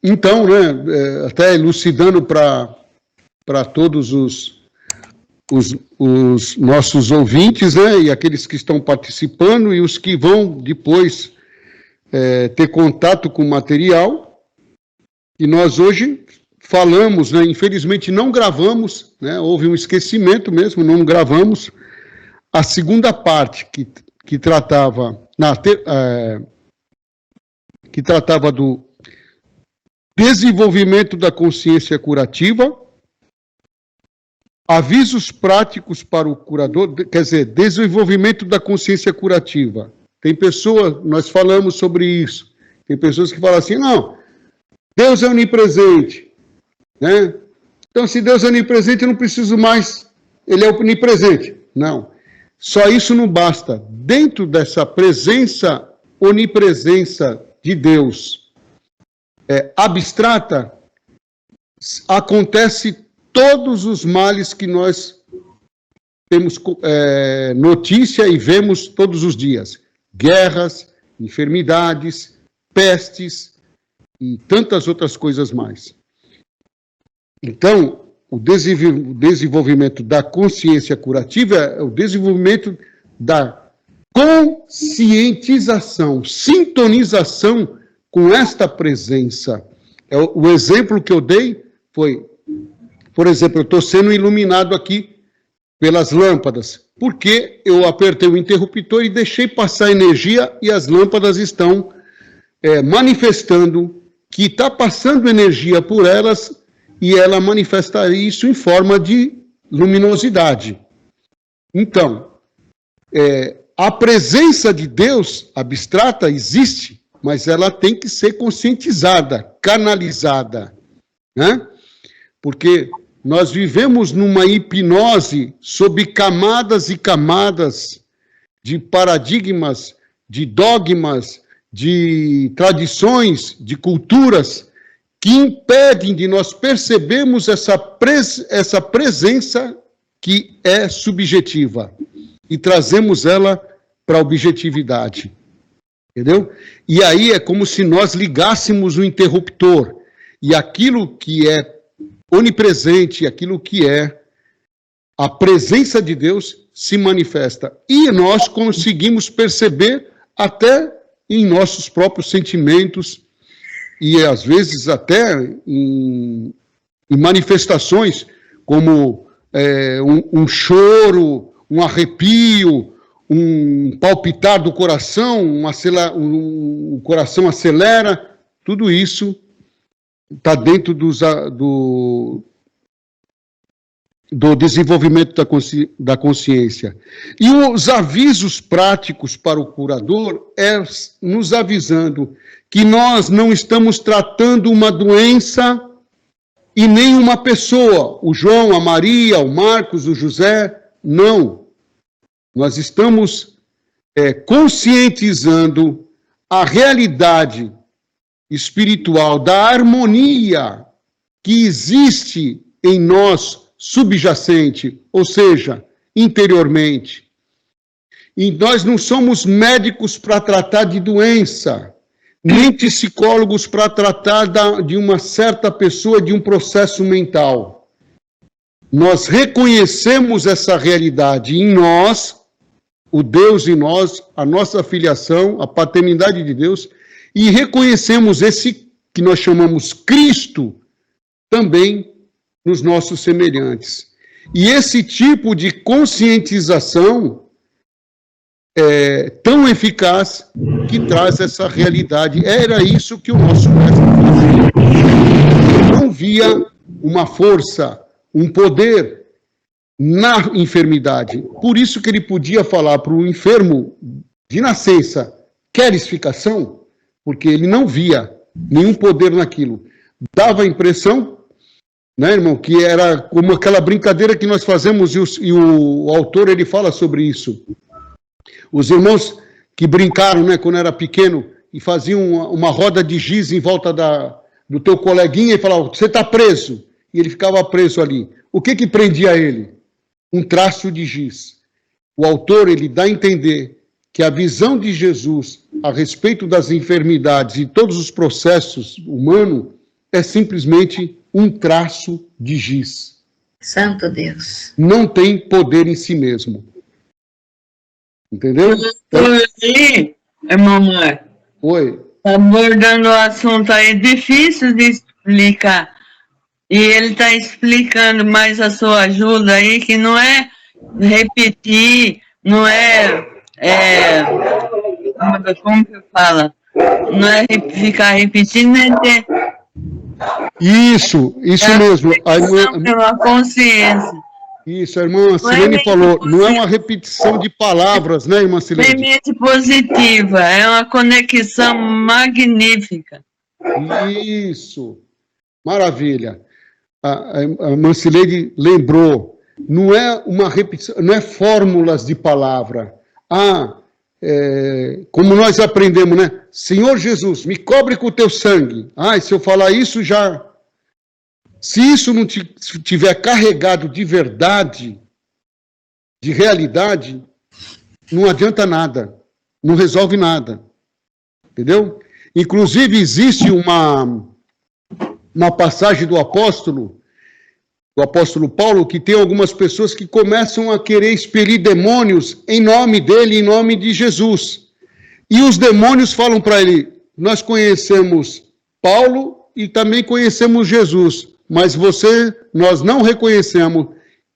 Então, né, até elucidando para todos os nossos ouvintes, né, e aqueles que estão participando e os que vão depois ter contato com o material, e nós hoje falamos, né, infelizmente não gravamos, né, houve um esquecimento mesmo, não gravamos, a segunda parte que tratava do desenvolvimento da consciência curativa, avisos práticos para o curador, quer dizer, desenvolvimento da consciência curativa. Tem pessoas, nós falamos sobre isso, tem pessoas que falam assim, não, Deus é onipresente, né? Então, se Deus é onipresente, eu não preciso mais, ele é onipresente. Não, só isso não basta. Dentro dessa presença, onipresença de Deus abstrata, acontece todos os males que nós temos notícia e vemos todos os dias. Guerras, enfermidades, pestes e tantas outras coisas mais. Então, o desenvolvimento da consciência curativa é o desenvolvimento da conscientização, sintonização com esta presença. O exemplo que eu dei foi, por exemplo, eu estou sendo iluminado aqui pelas lâmpadas, porque eu apertei o interruptor e deixei passar energia e as lâmpadas estão manifestando que está passando energia por elas e ela manifestaria isso em forma de luminosidade. Então, a presença de Deus abstrata existe, mas ela tem que ser conscientizada, canalizada, né? Porque nós vivemos numa hipnose sob camadas e camadas de paradigmas, de dogmas, de tradições, de culturas que impedem de nós percebermos essa presença que é subjetiva e trazemos ela para a objetividade. Entendeu? E aí é como se nós ligássemos o interruptor e aquilo que é onipresente, aquilo que é a presença de Deus se manifesta. E nós conseguimos perceber até em nossos próprios sentimentos e às vezes até em manifestações como um choro, um arrepio, um palpitar do coração, o coração acelera, tudo isso está dentro do desenvolvimento da consciência. E os avisos práticos para o curador nos avisando que nós não estamos tratando uma doença e nem uma pessoa, o João, a Maria, o Marcos, o José, não. Nós estamos conscientizando a realidade espiritual da harmonia que existe em nós subjacente, ou seja, interiormente. E nós não somos médicos para tratar de doença, nem psicólogos para tratar de uma certa pessoa, de um processo mental. Nós reconhecemos essa realidade em nós, o Deus em nós, a nossa filiação, a paternidade de Deus, e reconhecemos esse que nós chamamos Cristo também nos nossos semelhantes. E esse tipo de conscientização é tão eficaz que traz essa realidade. Era isso que o nosso mestre fazia. Ele não via uma força, um poder na enfermidade. Por isso que ele podia falar para o enfermo de nascença, queres ficação? Porque ele não via nenhum poder naquilo. Dava a impressão, né, irmão, que era como aquela brincadeira que nós fazemos, e o autor ele fala sobre isso. Os irmãos que brincaram, né, quando era pequeno, e faziam uma roda de giz em volta do teu coleguinha e falavam, você está preso. E ele ficava preso ali. O que prendia ele? Um traço de giz. O autor, ele dá a entender que a visão de Jesus a respeito das enfermidades e todos os processos humanos é simplesmente um traço de giz. Santo Deus. Não tem poder em si mesmo. Entendeu? Ali, mamãe, Oi. abordando o assunto aí, difícil de explicar. E ele está explicando mais a sua ajuda aí, que não é repetir, não como que fala? Não é ficar repetindo, é ter Isso mesmo. pela consciência. Isso, a irmã Silene falou, não é uma repetição de palavras, né, irmã Silene? Mente positiva, é uma conexão magnífica. Isso, maravilha. A irmã Silene lembrou, não é uma repetição, não é fórmulas de palavra. Como nós aprendemos, né? Senhor Jesus, me cobre com o teu sangue. Se eu falar isso já... Se isso não tiver carregado de verdade, de realidade, não adianta nada, não resolve nada, entendeu? Inclusive, existe uma passagem do apóstolo Paulo, que tem algumas pessoas que começam a querer expelir demônios em nome dele, em nome de Jesus. E os demônios falam para ele, nós conhecemos Paulo e também conhecemos Jesus, mas nós não reconhecemos,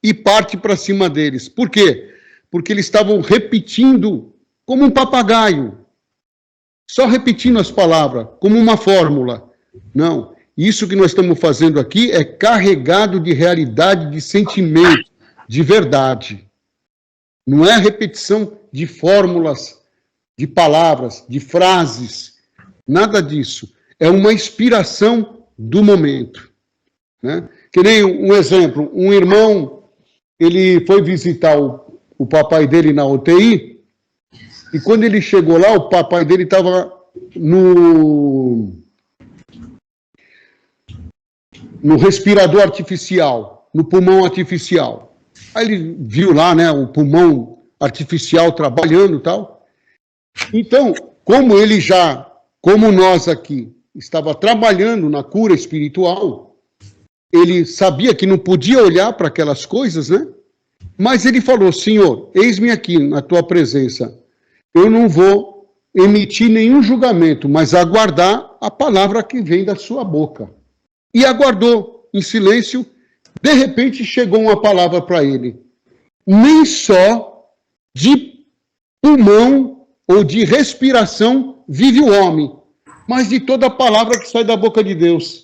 e parte para cima deles. Por quê? Porque eles estavam repetindo como um papagaio, só repetindo as palavras, como uma fórmula. Não, isso que nós estamos fazendo aqui é carregado de realidade, de sentimento, de verdade. Não é repetição de fórmulas, de palavras, de frases, nada disso. É uma inspiração do momento. Né? Que nem um exemplo, um irmão, ele foi visitar o papai dele na UTI, e quando ele chegou lá, o papai dele estava no respirador artificial, no pulmão artificial. Aí ele viu lá, né, o pulmão artificial trabalhando e tal. Então, como nós aqui estava trabalhando na cura espiritual, ele sabia que não podia olhar para aquelas coisas, né? Mas ele falou, Senhor, eis-me aqui na tua presença. Eu não vou emitir nenhum julgamento, mas aguardar a palavra que vem da sua boca. E aguardou em silêncio. De repente chegou uma palavra para ele. Nem só de pulmão ou de respiração vive o homem, mas de toda a palavra que sai da boca de Deus.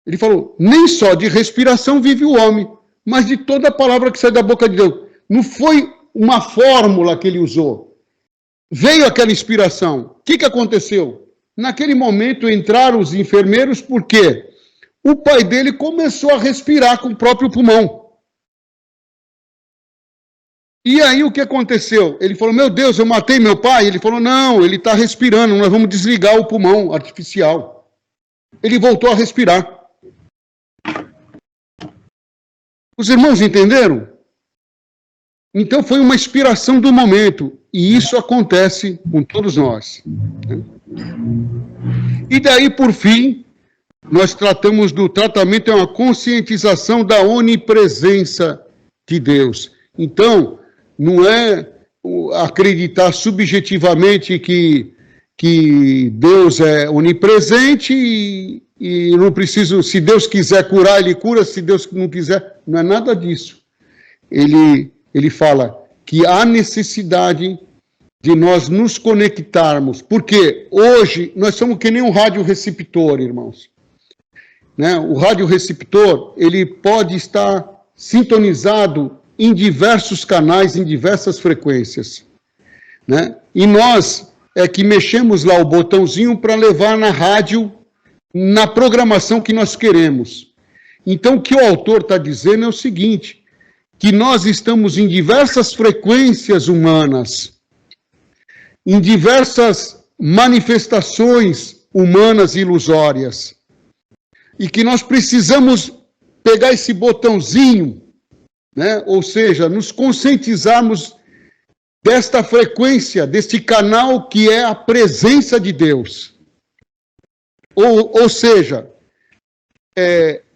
Ele falou, nem só de respiração vive o homem, mas de toda a palavra que sai da boca de Deus. Não foi uma fórmula que ele usou. Veio aquela inspiração. O que aconteceu? Naquele momento entraram os enfermeiros, porque o pai dele começou a respirar com o próprio pulmão. E aí o que aconteceu? Ele falou, meu Deus, eu matei meu pai? Ele falou, não, ele está respirando, nós vamos desligar o pulmão artificial. Ele voltou a respirar. Os irmãos entenderam? Então foi uma inspiração do momento, e isso acontece com todos nós. E daí, por fim, nós tratamos do tratamento, é uma conscientização da onipresença de Deus. Então, não é acreditar subjetivamente que Deus é onipresente e não preciso, se Deus quiser curar, ele cura, se Deus não quiser, não é nada disso. Ele fala que há necessidade de nós nos conectarmos, porque hoje nós somos que nem um radioreceptor, irmãos. Né? O radioreceptor, ele pode estar sintonizado em diversos canais, em diversas frequências. Né? E nós é que mexemos lá o botãozinho para levar na rádio, na programação que nós queremos. Então, o que o autor está dizendo é o seguinte, que nós estamos em diversas frequências humanas, em diversas manifestações humanas ilusórias, e que nós precisamos pegar esse botãozinho, né? Ou seja, nos conscientizarmos desta frequência, deste canal que é a presença de Deus. Ou seja,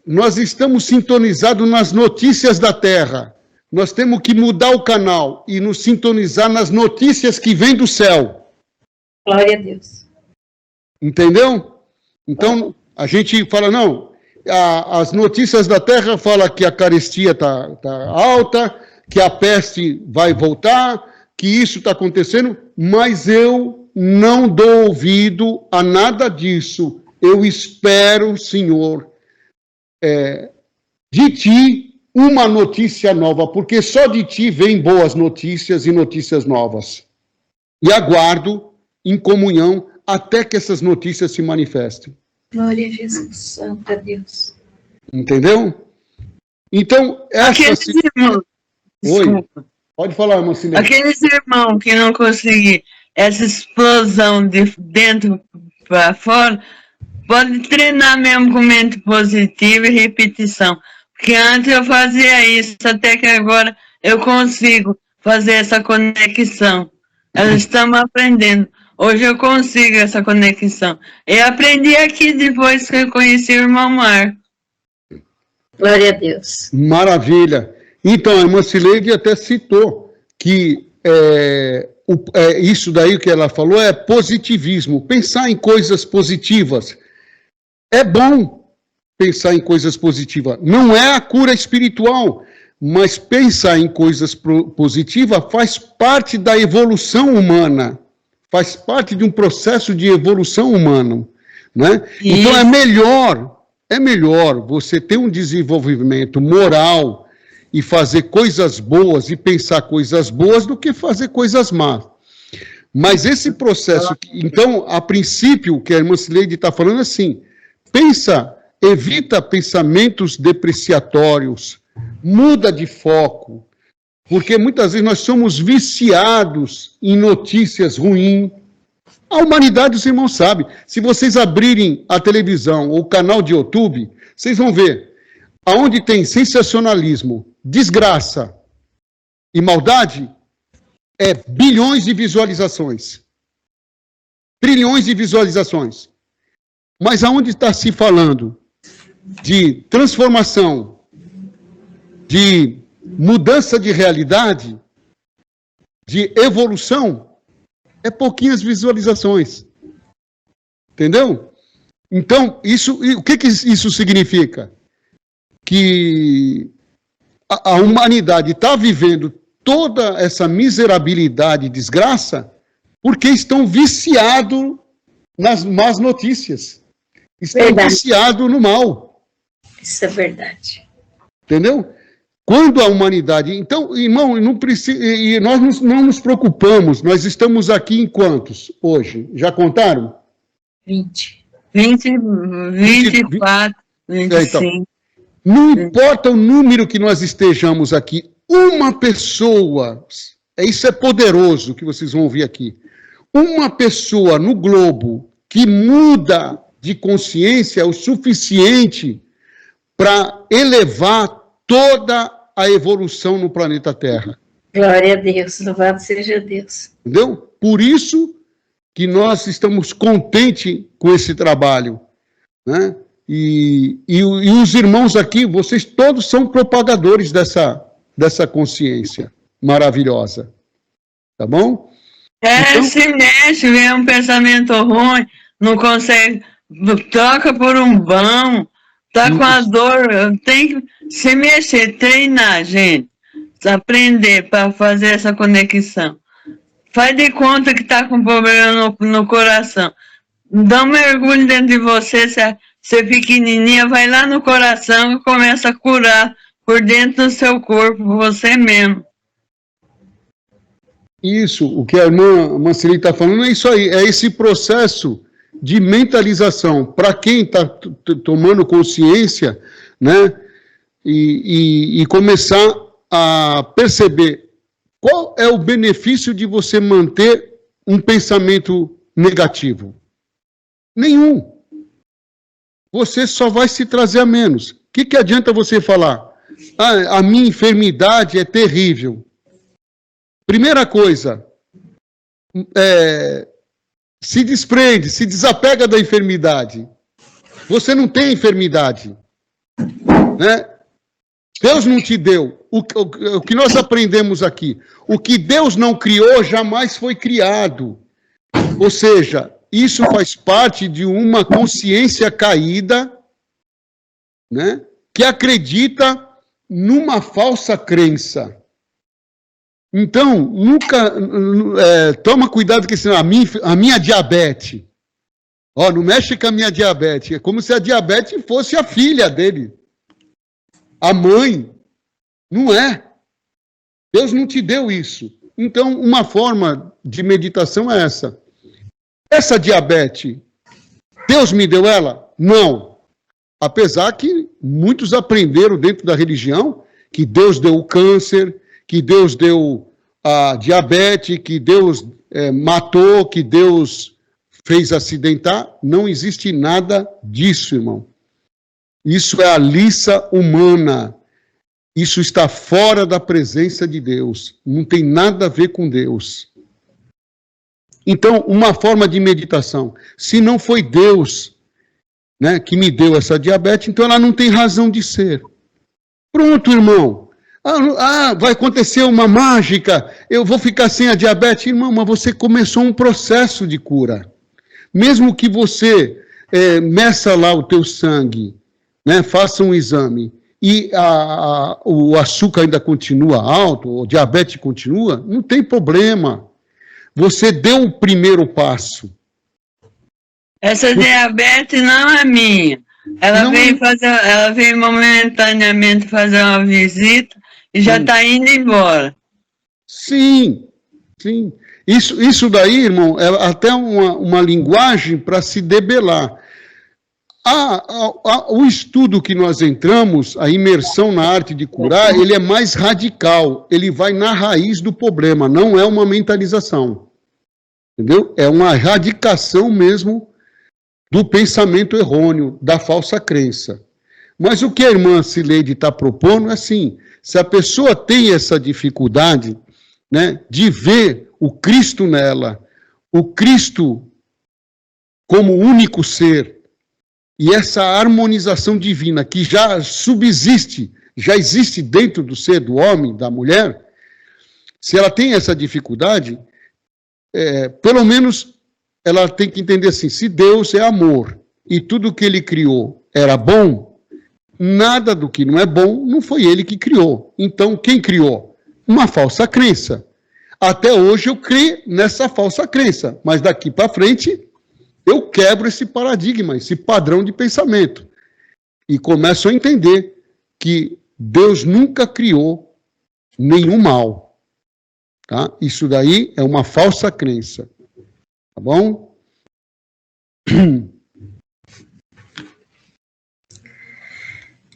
nós estamos sintonizados nas notícias da Terra. Nós temos que mudar o canal e nos sintonizar nas notícias que vêm do céu. Glória a Deus. Entendeu? Então, a gente fala, não, as notícias da Terra falam que a carestia está alta, que a peste vai voltar, que isso está acontecendo, mas eu não dou ouvido a nada disso. Eu espero, Senhor, de Ti uma notícia nova, porque só de Ti vem boas notícias e notícias novas. E aguardo em comunhão até que essas notícias se manifestem. Glória a Jesus, santo a Deus. Entendeu? Então, Aqueles irmãos, Oi, desculpa. pode falar, Marcinha. Aqueles irmãos que não conseguiram essa explosão de dentro para fora, pode treinar mesmo com mente positiva e repetição. Porque antes eu fazia isso, até que agora eu consigo fazer essa conexão. Nós estamos aprendendo. Hoje eu consigo essa conexão. Eu aprendi aqui depois que eu conheci o irmão Marco. Glória a Deus. Maravilha. Então, a irmã Cileide até citou que isso daí que ela falou é positivismo. Pensar em coisas positivas. É bom pensar em coisas positivas. Não é a cura espiritual, mas pensar em coisas positivas faz parte da evolução humana. Faz parte de um processo de evolução humana, né? Então é melhor você ter um desenvolvimento moral e fazer coisas boas e pensar coisas boas do que fazer coisas más. Mas esse processo, então, a princípio, o que a irmã Cileide está falando assim, evita pensamentos depreciatórios, muda de foco, porque muitas vezes nós somos viciados em notícias ruins. A humanidade, os irmãos sabem. Se vocês abrirem a televisão ou o canal de YouTube, vocês vão ver. Aonde tem sensacionalismo, desgraça e maldade, é bilhões de visualizações. Trilhões de visualizações. Mas aonde está se falando de transformação, de mudança de realidade, de evolução, é pouquinhas visualizações. Entendeu? Então, o que isso significa? Que a humanidade está vivendo toda essa miserabilidade e desgraça porque estão viciados nas más notícias. Estão viciados no mal. Isso é verdade. Entendeu? Quando a humanidade... Então, irmão, não precisa, e nós não nos preocupamos, nós estamos aqui em quantos hoje? Já contaram? 20. 24, 25. Então, não importa o número que nós estejamos aqui, uma pessoa, isso é poderoso que vocês vão ouvir aqui, uma pessoa no globo que muda de consciência é o suficiente para elevar toda a evolução no planeta Terra. Glória a Deus, louvado seja Deus. Entendeu? Por isso que nós estamos contentes com esse trabalho, né? E os irmãos aqui, vocês todos são propagadores dessa consciência maravilhosa. Tá bom? Então, se mexe, vem um pensamento ruim, não consegue, troca por um bom, tá com a dor, tem que se mexer, treinar, gente, aprender para fazer essa conexão. Faz de conta que tá com problema no coração. Dá um mergulho dentro de você, você pequenininha, vai lá no coração e começa a curar por dentro do seu corpo, você mesmo. Isso, o que a irmã Marceli está falando é isso aí, é esse processo de mentalização. Para quem está tomando consciência, né, e começar a perceber qual é o benefício de você manter um pensamento negativo. Nenhum. Você só vai se trazer a menos. O que adianta você falar? Ah, a minha enfermidade é terrível. Primeira coisa, se desprende, se desapega da enfermidade. Você não tem enfermidade, né? Deus não te deu. O que nós aprendemos aqui? O que Deus não criou jamais foi criado. Ou seja, isso faz parte de uma consciência caída, né, que acredita numa falsa crença. Então, nunca... toma cuidado que senão a minha diabetes... Ó, não mexe com a minha diabetes. É como se a diabetes fosse a filha dele. A mãe. Não é. Deus não te deu isso. Então, uma forma de meditação é essa. Essa diabetes, Deus me deu ela? Não. Apesar que muitos aprenderam dentro da religião que Deus deu o câncer, que Deus deu a diabetes, que Deus matou, que Deus fez acidentar. Não existe nada disso, irmão. Isso é a liça humana. Isso está fora da presença de Deus. Não tem nada a ver com Deus. Então, uma forma de meditação. Se não foi Deus, né, que me deu essa diabetes, então ela não tem razão de ser. Pronto, irmão. Vai acontecer uma mágica, eu vou ficar sem a diabetes. Irmão, mas você começou um processo de cura. Mesmo que você meça lá o teu sangue, né, faça um exame, e o açúcar ainda continua alto, o diabetes continua, não tem problema. Você deu o primeiro passo. Essa diabetes não é minha. Ela veio momentaneamente fazer uma visita e já está indo embora. Sim, sim. Isso daí, irmão, é até uma linguagem para se debelar. O estudo que nós entramos, a imersão na arte de curar, ele é mais radical, ele vai na raiz do problema, não é uma mentalização, entendeu? É uma erradicação mesmo do pensamento errôneo, da falsa crença. Mas o que a irmã Cileide está propondo é assim, se a pessoa tem essa dificuldade, né, de ver o Cristo nela, o Cristo como único ser, e essa harmonização divina que já subsiste, já existe dentro do ser do homem, da mulher, se ela tem essa dificuldade, pelo menos ela tem que entender assim, se Deus é amor e tudo que ele criou era bom, nada do que não é bom não foi ele que criou. Então, quem criou? Uma falsa crença. Até hoje eu creio nessa falsa crença, mas daqui para frente eu quebro esse paradigma, esse padrão de pensamento. E começo a entender que Deus nunca criou nenhum mal. Tá? Isso daí é uma falsa crença. Tá bom?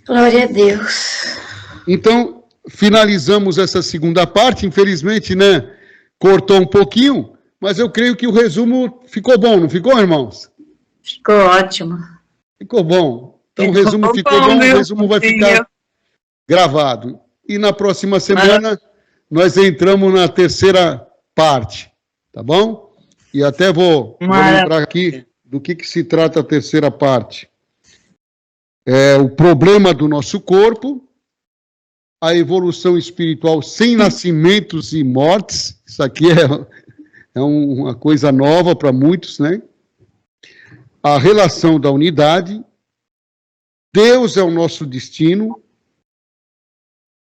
Glória a Deus. Então, finalizamos essa segunda parte. Infelizmente, né, cortou um pouquinho. Mas eu creio que o resumo ficou bom, não ficou, irmãos? Ficou ótimo. Ficou bom. Então o resumo ficou bom, o resumo vai ficar gravado. E na próxima semana nós entramos na terceira parte, tá bom? E até vou lembrar aqui do que se trata a terceira parte. É o problema do nosso corpo, a evolução espiritual sem nascimentos e mortes. Isso aqui é uma coisa nova para muitos, né? A relação da unidade, Deus é o nosso destino,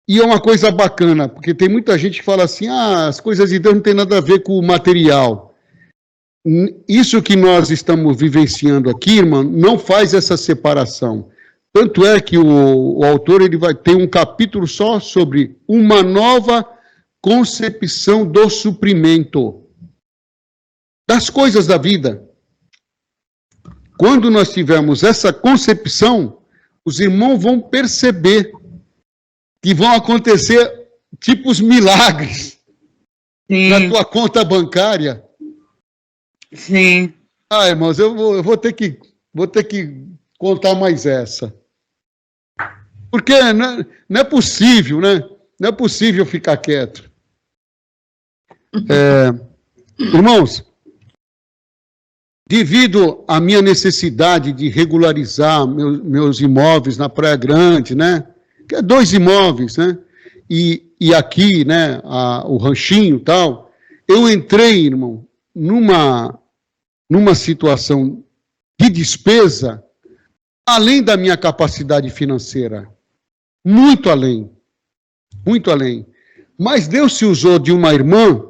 e é uma coisa bacana, porque tem muita gente que fala assim, as coisas de Deus não tem nada a ver com o material. Isso que nós estamos vivenciando aqui, irmão, não faz essa separação. Tanto é que o autor ele vai ter um capítulo só sobre uma nova concepção do suprimento das coisas da vida. Quando nós tivermos essa concepção, os irmãos vão perceber que vão acontecer tipos milagres na tua conta bancária. Sim. Irmãos, eu vou ter que contar mais essa. Porque não é possível, né? Não é possível ficar quieto. Irmãos, devido à minha necessidade de regularizar meus imóveis na Praia Grande, né? Que é 2 imóveis, né? E aqui, né, o ranchinho e tal, eu entrei, irmão, numa situação de despesa além da minha capacidade financeira. Muito além. Muito além. Mas Deus se usou de uma irmã,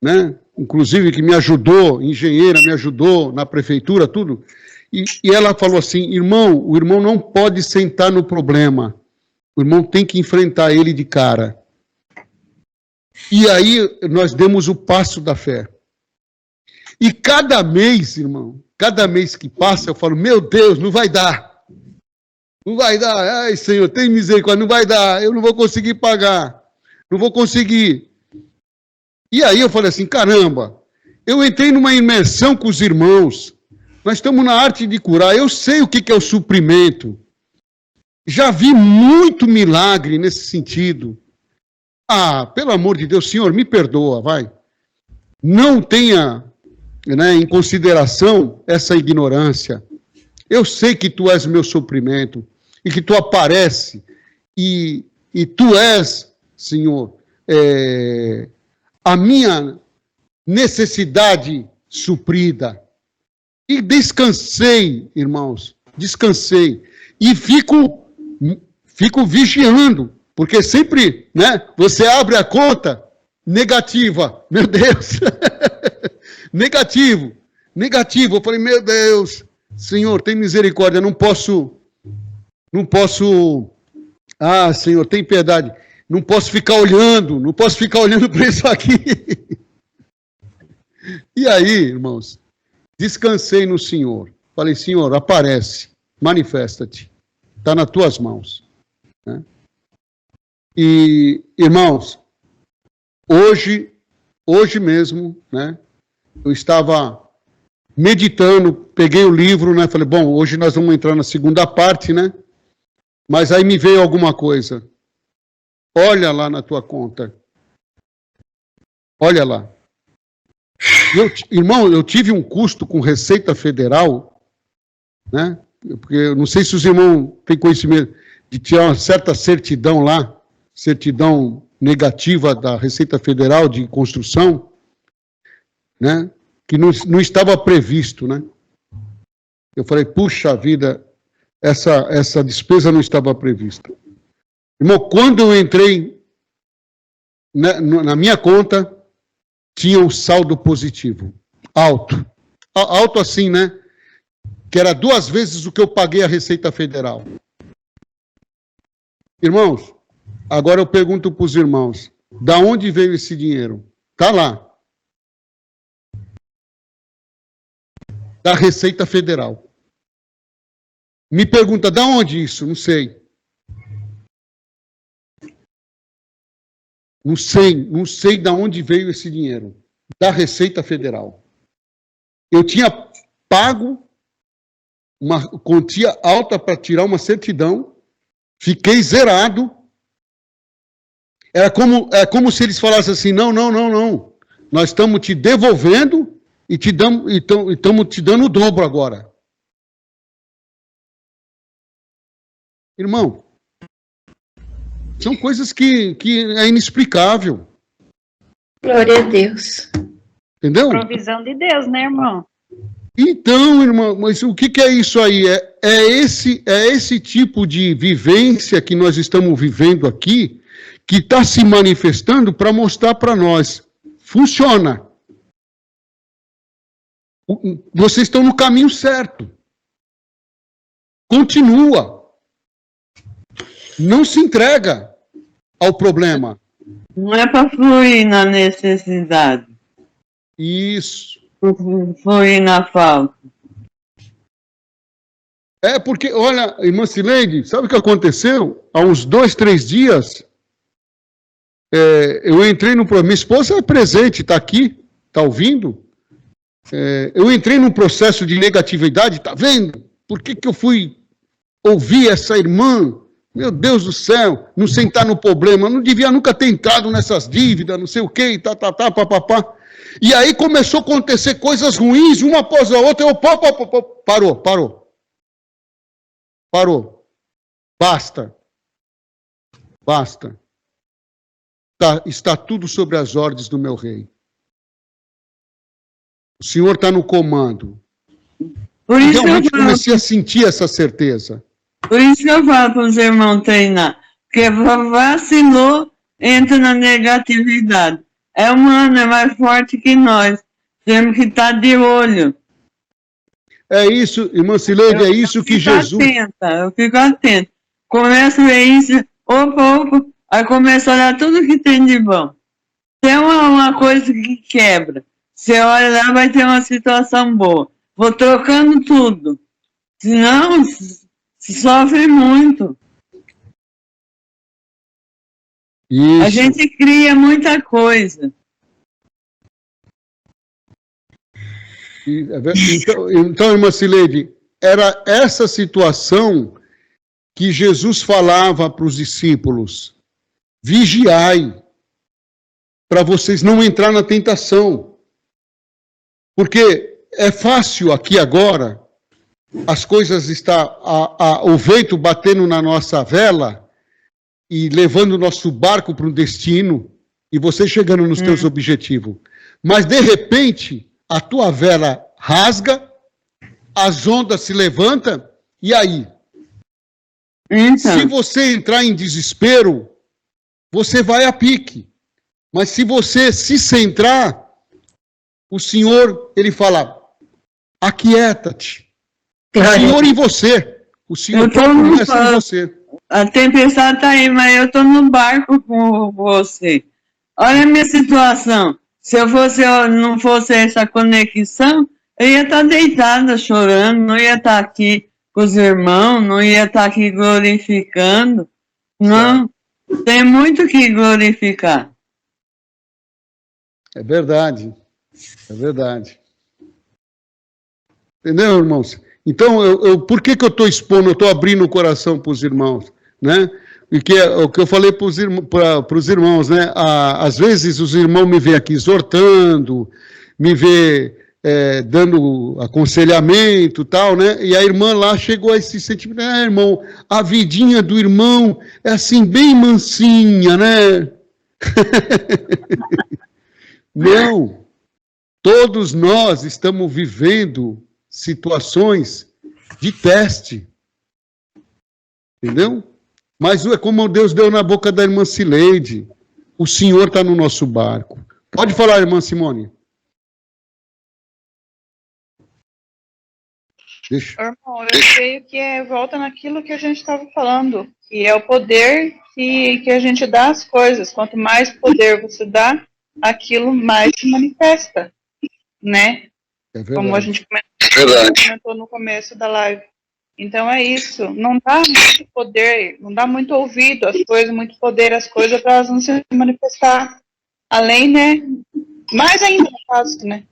né? Inclusive que me ajudou, engenheira, me ajudou na prefeitura, tudo. E ela falou assim, o irmão não pode sentar no problema. O irmão tem que enfrentar ele de cara. E aí nós demos o passo da fé. E cada mês, irmão, cada mês que passa, eu falo, meu Deus, não vai dar. Não vai dar. Ai, Senhor, tem misericórdia, não vai dar. Eu não vou conseguir pagar. Não vou conseguir. E aí eu falei assim, caramba, eu entrei numa imersão com os irmãos. Nós estamos na arte de curar. Eu sei o que é o suprimento. Já vi muito milagre nesse sentido. Ah, pelo amor de Deus, Senhor, me perdoa, vai. Não tenha, né, em consideração essa ignorância. Eu sei que tu és meu suprimento e que tu aparece e tu és, Senhor, a minha necessidade suprida. E descansei, irmãos, descansei. E fico vigiando, porque sempre, né, você abre a conta negativa. Meu Deus! Negativo. Eu falei, meu Deus, Senhor, tem misericórdia, não posso, Senhor, tem piedade, não posso ficar olhando para isso aqui. E aí, irmãos, descansei no Senhor. Falei, Senhor, aparece, manifesta-te, está nas tuas mãos. Né? E, irmãos, hoje mesmo, né, eu estava meditando, peguei o livro, né, falei, bom, hoje nós vamos entrar na segunda parte, né, mas aí me veio alguma coisa. Olha lá na tua conta. Olha lá. Irmão, eu tive um custo com Receita Federal, né, porque eu não sei se os irmãos têm conhecimento de tirar uma certa certidão lá, certidão negativa da Receita Federal de construção, né, que não estava previsto, né. Eu falei, puxa vida, essa despesa não estava prevista. Irmão, quando eu entrei na minha conta, tinha um saldo positivo, alto. Alto assim, né, que era 2 vezes o que eu paguei a Receita Federal. Irmãos, agora eu pergunto para os irmãos, da onde veio esse dinheiro? Está lá. Da Receita Federal. Me pergunta, da onde isso? Não sei. Não sei da onde veio esse dinheiro. Da Receita Federal. Eu tinha pago uma quantia alta para tirar uma certidão, fiquei zerado. É como se eles falassem assim, não. Nós estamos te devolvendo e estamos te dando o dobro agora. Irmão, são coisas que é inexplicável. Glória a Deus. Entendeu? Provisão de Deus, né, irmão? Então, irmão, mas o que é isso aí? É esse tipo de vivência que nós estamos vivendo aqui, que está se manifestando para mostrar para nós. Funciona. Vocês estão no caminho certo. Continua. Não se entrega ao problema. Não é para fluir na necessidade. Isso. Fluir na falta. É porque, olha, irmã Cileide, sabe o que aconteceu? Há uns 2, 3 dias, eu entrei no... Minha esposa é presente, está aqui, está ouvindo. Eu entrei num processo de negatividade, está vendo? Por que eu fui ouvir essa irmã? Meu Deus do céu, não sentar no problema, não devia nunca ter entrado nessas dívidas, não sei o quê, papapá. E aí começou a acontecer coisas ruins, uma após a outra. Parou. Basta. Está tudo sobre as ordens do meu rei. O Senhor está no comando. Por isso Realmente comecei a sentir essa certeza. Por isso que eu falo para os irmãos treinar. Porque vacilou, entra na negatividade. É humano, é mais forte que nós. Temos que estar de olho. É isso, irmã Cileide, é isso que Jesus... Eu fico atenta. Começo a ver isso, opa, aí começo a olhar tudo que tem de bom. Tem uma coisa que quebra. Você olha lá, vai ter uma situação boa. Vou trocando tudo. Senão, se sofre muito. Isso. A gente cria muita coisa. Então, irmã Cileide, era essa situação que Jesus falava para os discípulos: vigiai, para vocês não entrar na tentação. Porque é fácil aqui agora, as coisas o vento batendo na nossa vela e levando o nosso barco para um destino, e você chegando nos teus objetivos. Mas, de repente, a tua vela rasga, as ondas se levantam, e aí? Então. Se você entrar em desespero, você vai a pique. Mas se você se centrar, o Senhor, ele fala: aquieta-te. O Senhor em você. O Senhor começa em você. A tempestade está aí, mas eu estou no barco com você. Olha a minha situação. Se eu não fosse essa conexão, eu ia estar deitada chorando, não ia estar aqui com os irmãos, não ia estar aqui glorificando. Não, tem muito que glorificar. É verdade. É verdade. Entendeu, irmãos? Então, por que eu estou expondo, eu estou abrindo o coração para os irmãos, né? Porque o que eu falei para os irmãos, né? Às vezes os irmãos me veem aqui exortando, me vê dando aconselhamento e tal, né? E a irmã lá chegou a esse sentimento: irmão, a vidinha do irmão é assim, bem mansinha, né? Não. Todos nós estamos vivendo situações de teste. Entendeu? Mas é como Deus deu na boca da irmã Cileide. O Senhor está no nosso barco. Pode falar, irmã Simone. Deixa. Irmão, eu creio que volta naquilo que a gente estava falando, que é o poder que a gente dá às coisas. Quanto mais poder você dá, aquilo mais se manifesta, né? É verdade. Como a gente comentou no começo da live. Então é isso. Não dá muito poder, não dá muito ouvido às coisas, muito poder às coisas para elas não se manifestar. Além, né? Mais ainda no caso, né?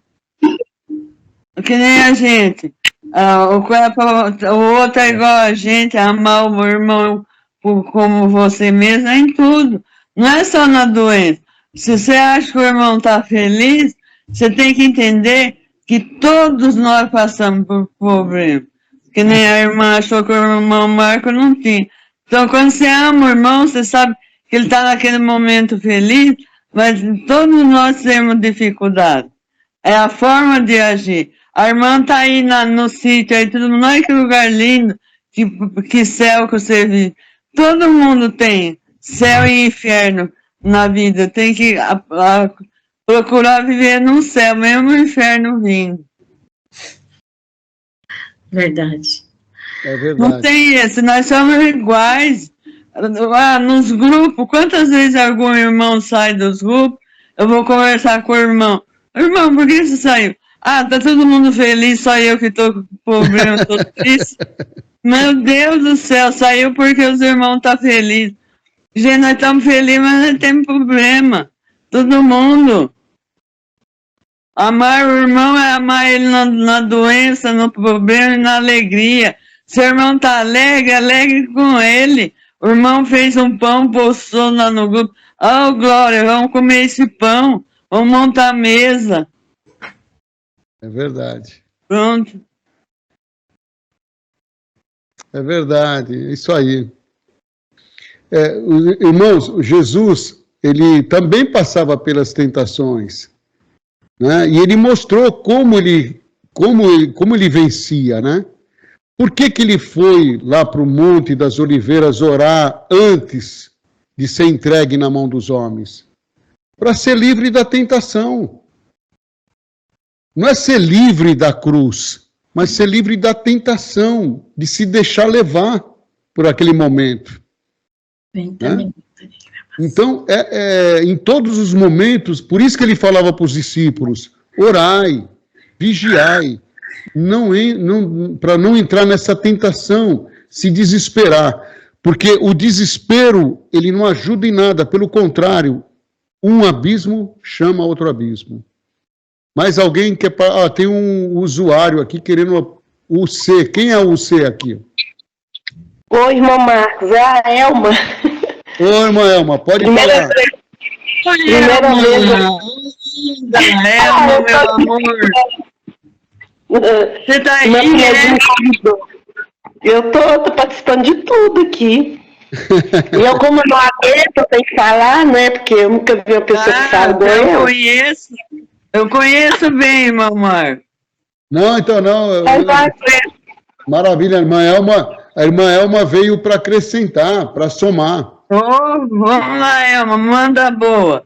Que nem a gente. O outro é igual a gente, amar o irmão como você mesmo, é em tudo. Não é só na doença. Se você acha que o irmão está feliz, você tem que entender que todos nós passamos por problemas. Que nem a irmã achou que o irmão Marco não tinha. Então, quando você ama o irmão, você sabe que ele está naquele momento feliz, mas todos nós temos dificuldade. É a forma de agir. A irmã está aí no sítio, aí todo mundo, olha que lugar lindo, que céu que você vive. Todo mundo tem céu e inferno na vida. Tem que procurar viver no céu, mesmo o inferno vindo. Verdade. É verdade. Não tem esse, nós somos iguais. Nos grupos, quantas vezes algum irmão sai dos grupos, eu vou conversar com o irmão. Irmão, por que você saiu? Tá todo mundo feliz, só eu que estou com problema, estou triste. Meu Deus do céu, saiu porque os irmãos estão felizes. Gente, nós estamos felizes, mas nós temos problema. Todo mundo. Amar o irmão é amar ele na doença, no problema e na alegria. Se o irmão está alegre, alegre com ele. O irmão fez um pão, postou lá no grupo. Oh, glória, vamos comer esse pão. Vamos montar a mesa. É verdade. Pronto. É verdade, é isso aí. Irmãos, Jesus, ele também passava pelas tentações, né? E ele mostrou como ele vencia, né? Por que ele foi lá para o Monte das Oliveiras orar antes de ser entregue na mão dos homens? Para ser livre da tentação. Não é ser livre da cruz, mas ser livre da tentação, de se deixar levar por aquele momento. Né? Então, em todos os momentos, por isso que ele falava para os discípulos, orai, vigiai, para não entrar nessa tentação, se desesperar, porque o desespero, ele não ajuda em nada, pelo contrário, um abismo chama outro abismo. Mas alguém quer... tem um usuário aqui querendo o C. Quem é o C aqui? Oi, irmão Marcos, é a Elma. Oi, irmã Elma, pode falar. Primeira vez. Elma, meu amor. Você tá aí, né? Eu tô participando de tudo aqui. E eu, como não aguento, eu tenho que falar, né? Porque eu nunca vi uma pessoa que fala igual eu. Eu conheço bem, irmão Marcos. Não, então não. Maravilha, irmã Elma. A irmã Elma veio para acrescentar, para somar. Oh, vamos lá, Elma, manda boa.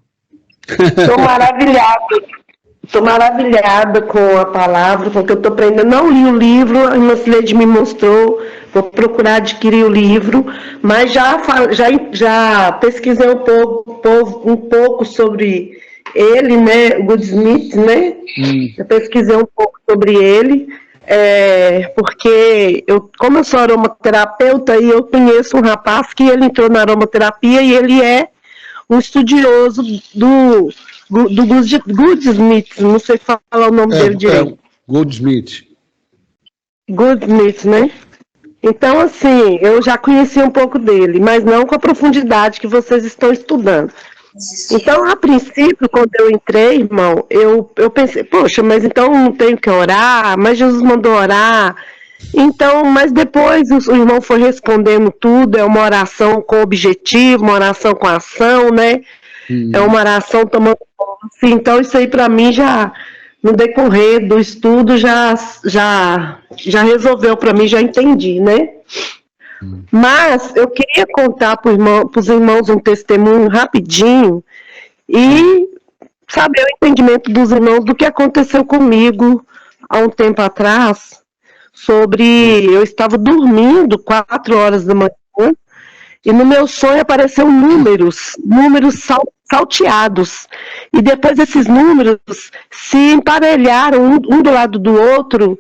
Estou maravilhada com a palavra, com o que eu estou aprendendo. Não li o livro, a irmã Cileide me mostrou, vou procurar adquirir o livro, mas já pesquisei um pouco sobre ele, né, o Goodsmith, né? Já pesquisei um pouco sobre ele, porque como eu sou aromaterapeuta, e eu conheço um rapaz que ele entrou na aromaterapia e ele é um estudioso do Goodsmith, não sei falar o nome dele direito. Goodsmith, né? Então, assim, eu já conheci um pouco dele, mas não com a profundidade que vocês estão estudando. Então, a princípio, quando eu entrei, irmão, eu pensei, poxa, mas então não tenho que orar, mas Jesus mandou orar. Então, mas depois o irmão foi respondendo tudo, é uma oração com objetivo, uma oração com ação, né? É uma oração tomando posse. Então, isso aí para mim já, no decorrer do estudo, já resolveu para mim, já entendi, né? Mas eu queria contar para os irmãos um testemunho rapidinho e saber o entendimento dos irmãos do que aconteceu comigo há um tempo atrás, eu estava dormindo 4 horas da manhã e no meu sonho apareceram números salteados, e depois esses números se emparelharam um do lado do outro.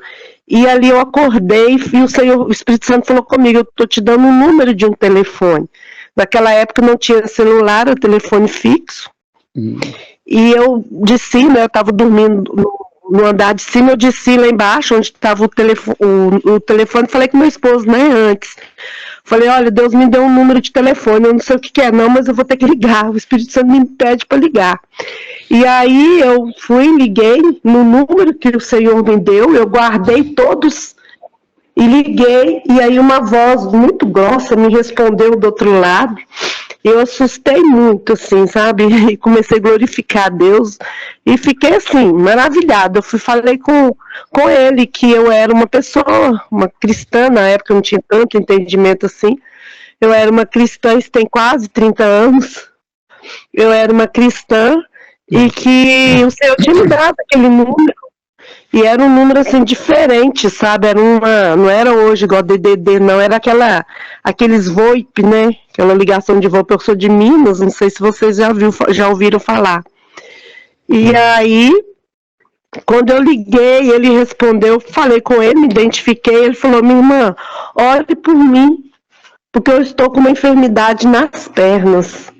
E ali eu acordei e o Espírito Santo falou comigo, eu estou te dando um número de um telefone. Naquela época não tinha celular, era telefone fixo. E eu desci, né, eu estava dormindo no andar de cima, eu desci lá embaixo, onde estava o telefone, falei com meu esposo, né, antes. Falei, olha, Deus me deu um número de telefone, eu não sei o que é não, mas eu vou ter que ligar, o Espírito Santo me pede para ligar. E aí eu liguei no número que o Senhor me deu, eu guardei todos e liguei, e aí uma voz muito grossa me respondeu do outro lado. Eu assustei muito, assim, sabe? E comecei a glorificar a Deus e fiquei, assim, maravilhada. Falei com ele que eu era uma pessoa, uma cristã, na época eu não tinha tanto entendimento assim. Eu era uma cristã, isso tem quase 30 anos. Eu era uma cristã e que o Senhor tinha me dado aquele número. E era um número, assim, diferente, sabe? Não era hoje igual DDD, não. Era aqueles VoIP, né? Aquela ligação de VoIP. Eu sou de Minas, não sei se vocês já ouviram falar. E aí, quando eu liguei, ele respondeu, falei com ele, me identifiquei. Ele falou, minha irmã, ore por mim, porque eu estou com uma enfermidade nas pernas.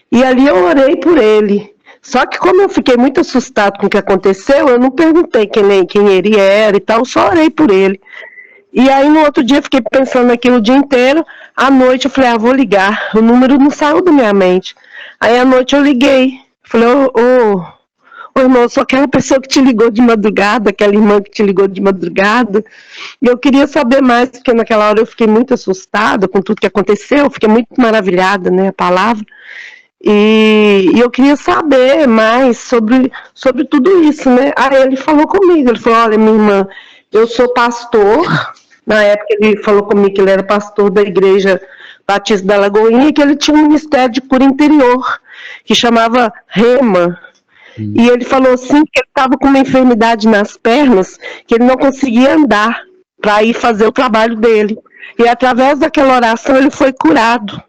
E ali eu orei por ele. Só que como eu fiquei muito assustado com o que aconteceu, eu não perguntei quem ele era e tal, só orei por ele. E aí no outro dia eu fiquei pensando naquilo o dia inteiro, à noite eu falei, vou ligar, o número não saiu da minha mente. Aí à noite eu liguei, falei, irmão, eu sou aquela pessoa que te ligou de madrugada, aquela irmã que te ligou de madrugada, e eu queria saber mais, porque naquela hora eu fiquei muito assustada com tudo que aconteceu, fiquei muito maravilhada, né, a palavra, e eu queria saber mais sobre tudo isso, né. Aí ele falou comigo, ele falou, olha, minha irmã, eu sou pastor, na época ele falou comigo que ele era pastor da Igreja Batista da Lagoinha, e que ele tinha um ministério de cura interior, que chamava Rema. E ele falou assim que ele estava com uma enfermidade nas pernas, que ele não conseguia andar para ir fazer o trabalho dele. E através daquela oração ele foi curado.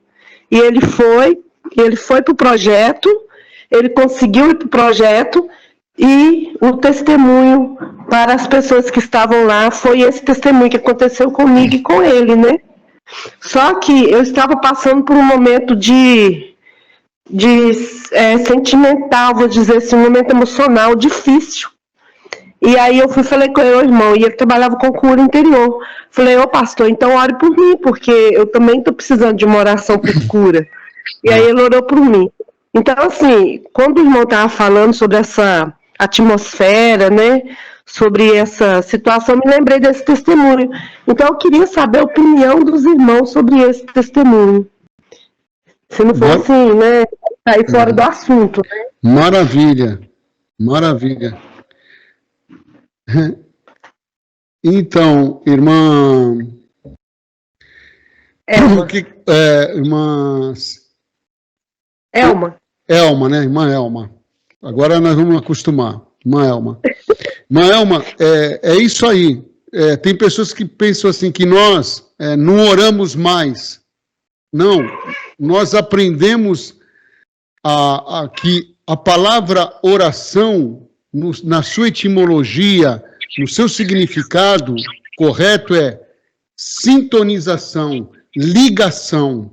E ele foi para o projeto, ele conseguiu ir para o projeto, e o testemunho para as pessoas que estavam lá foi esse testemunho que aconteceu comigo e com ele, né? Só que eu estava passando por um momento sentimental, vou dizer assim, um momento emocional difícil. E aí eu falei com ele, irmão, e ele trabalhava com cura interior. Falei, ô pastor, então ore por mim, porque eu também estou precisando de uma oração por cura. E aí ele orou por mim. Então, assim, quando o irmão estava falando sobre essa atmosfera, né, sobre essa situação, me lembrei desse testemunho. Então eu queria saber a opinião dos irmãos sobre esse testemunho. Se não for assim, né, sair fora do assunto, né? Maravilha, maravilha. Então, irmã... Elma. Elma, né? Irmã Elma. Agora nós vamos acostumar. Irmã Elma. Irmã Elma, é isso aí. Tem pessoas que pensam assim, que nós não oramos mais. Não, nós aprendemos que a palavra oração, na sua etimologia, no seu significado correto, é sintonização, ligação.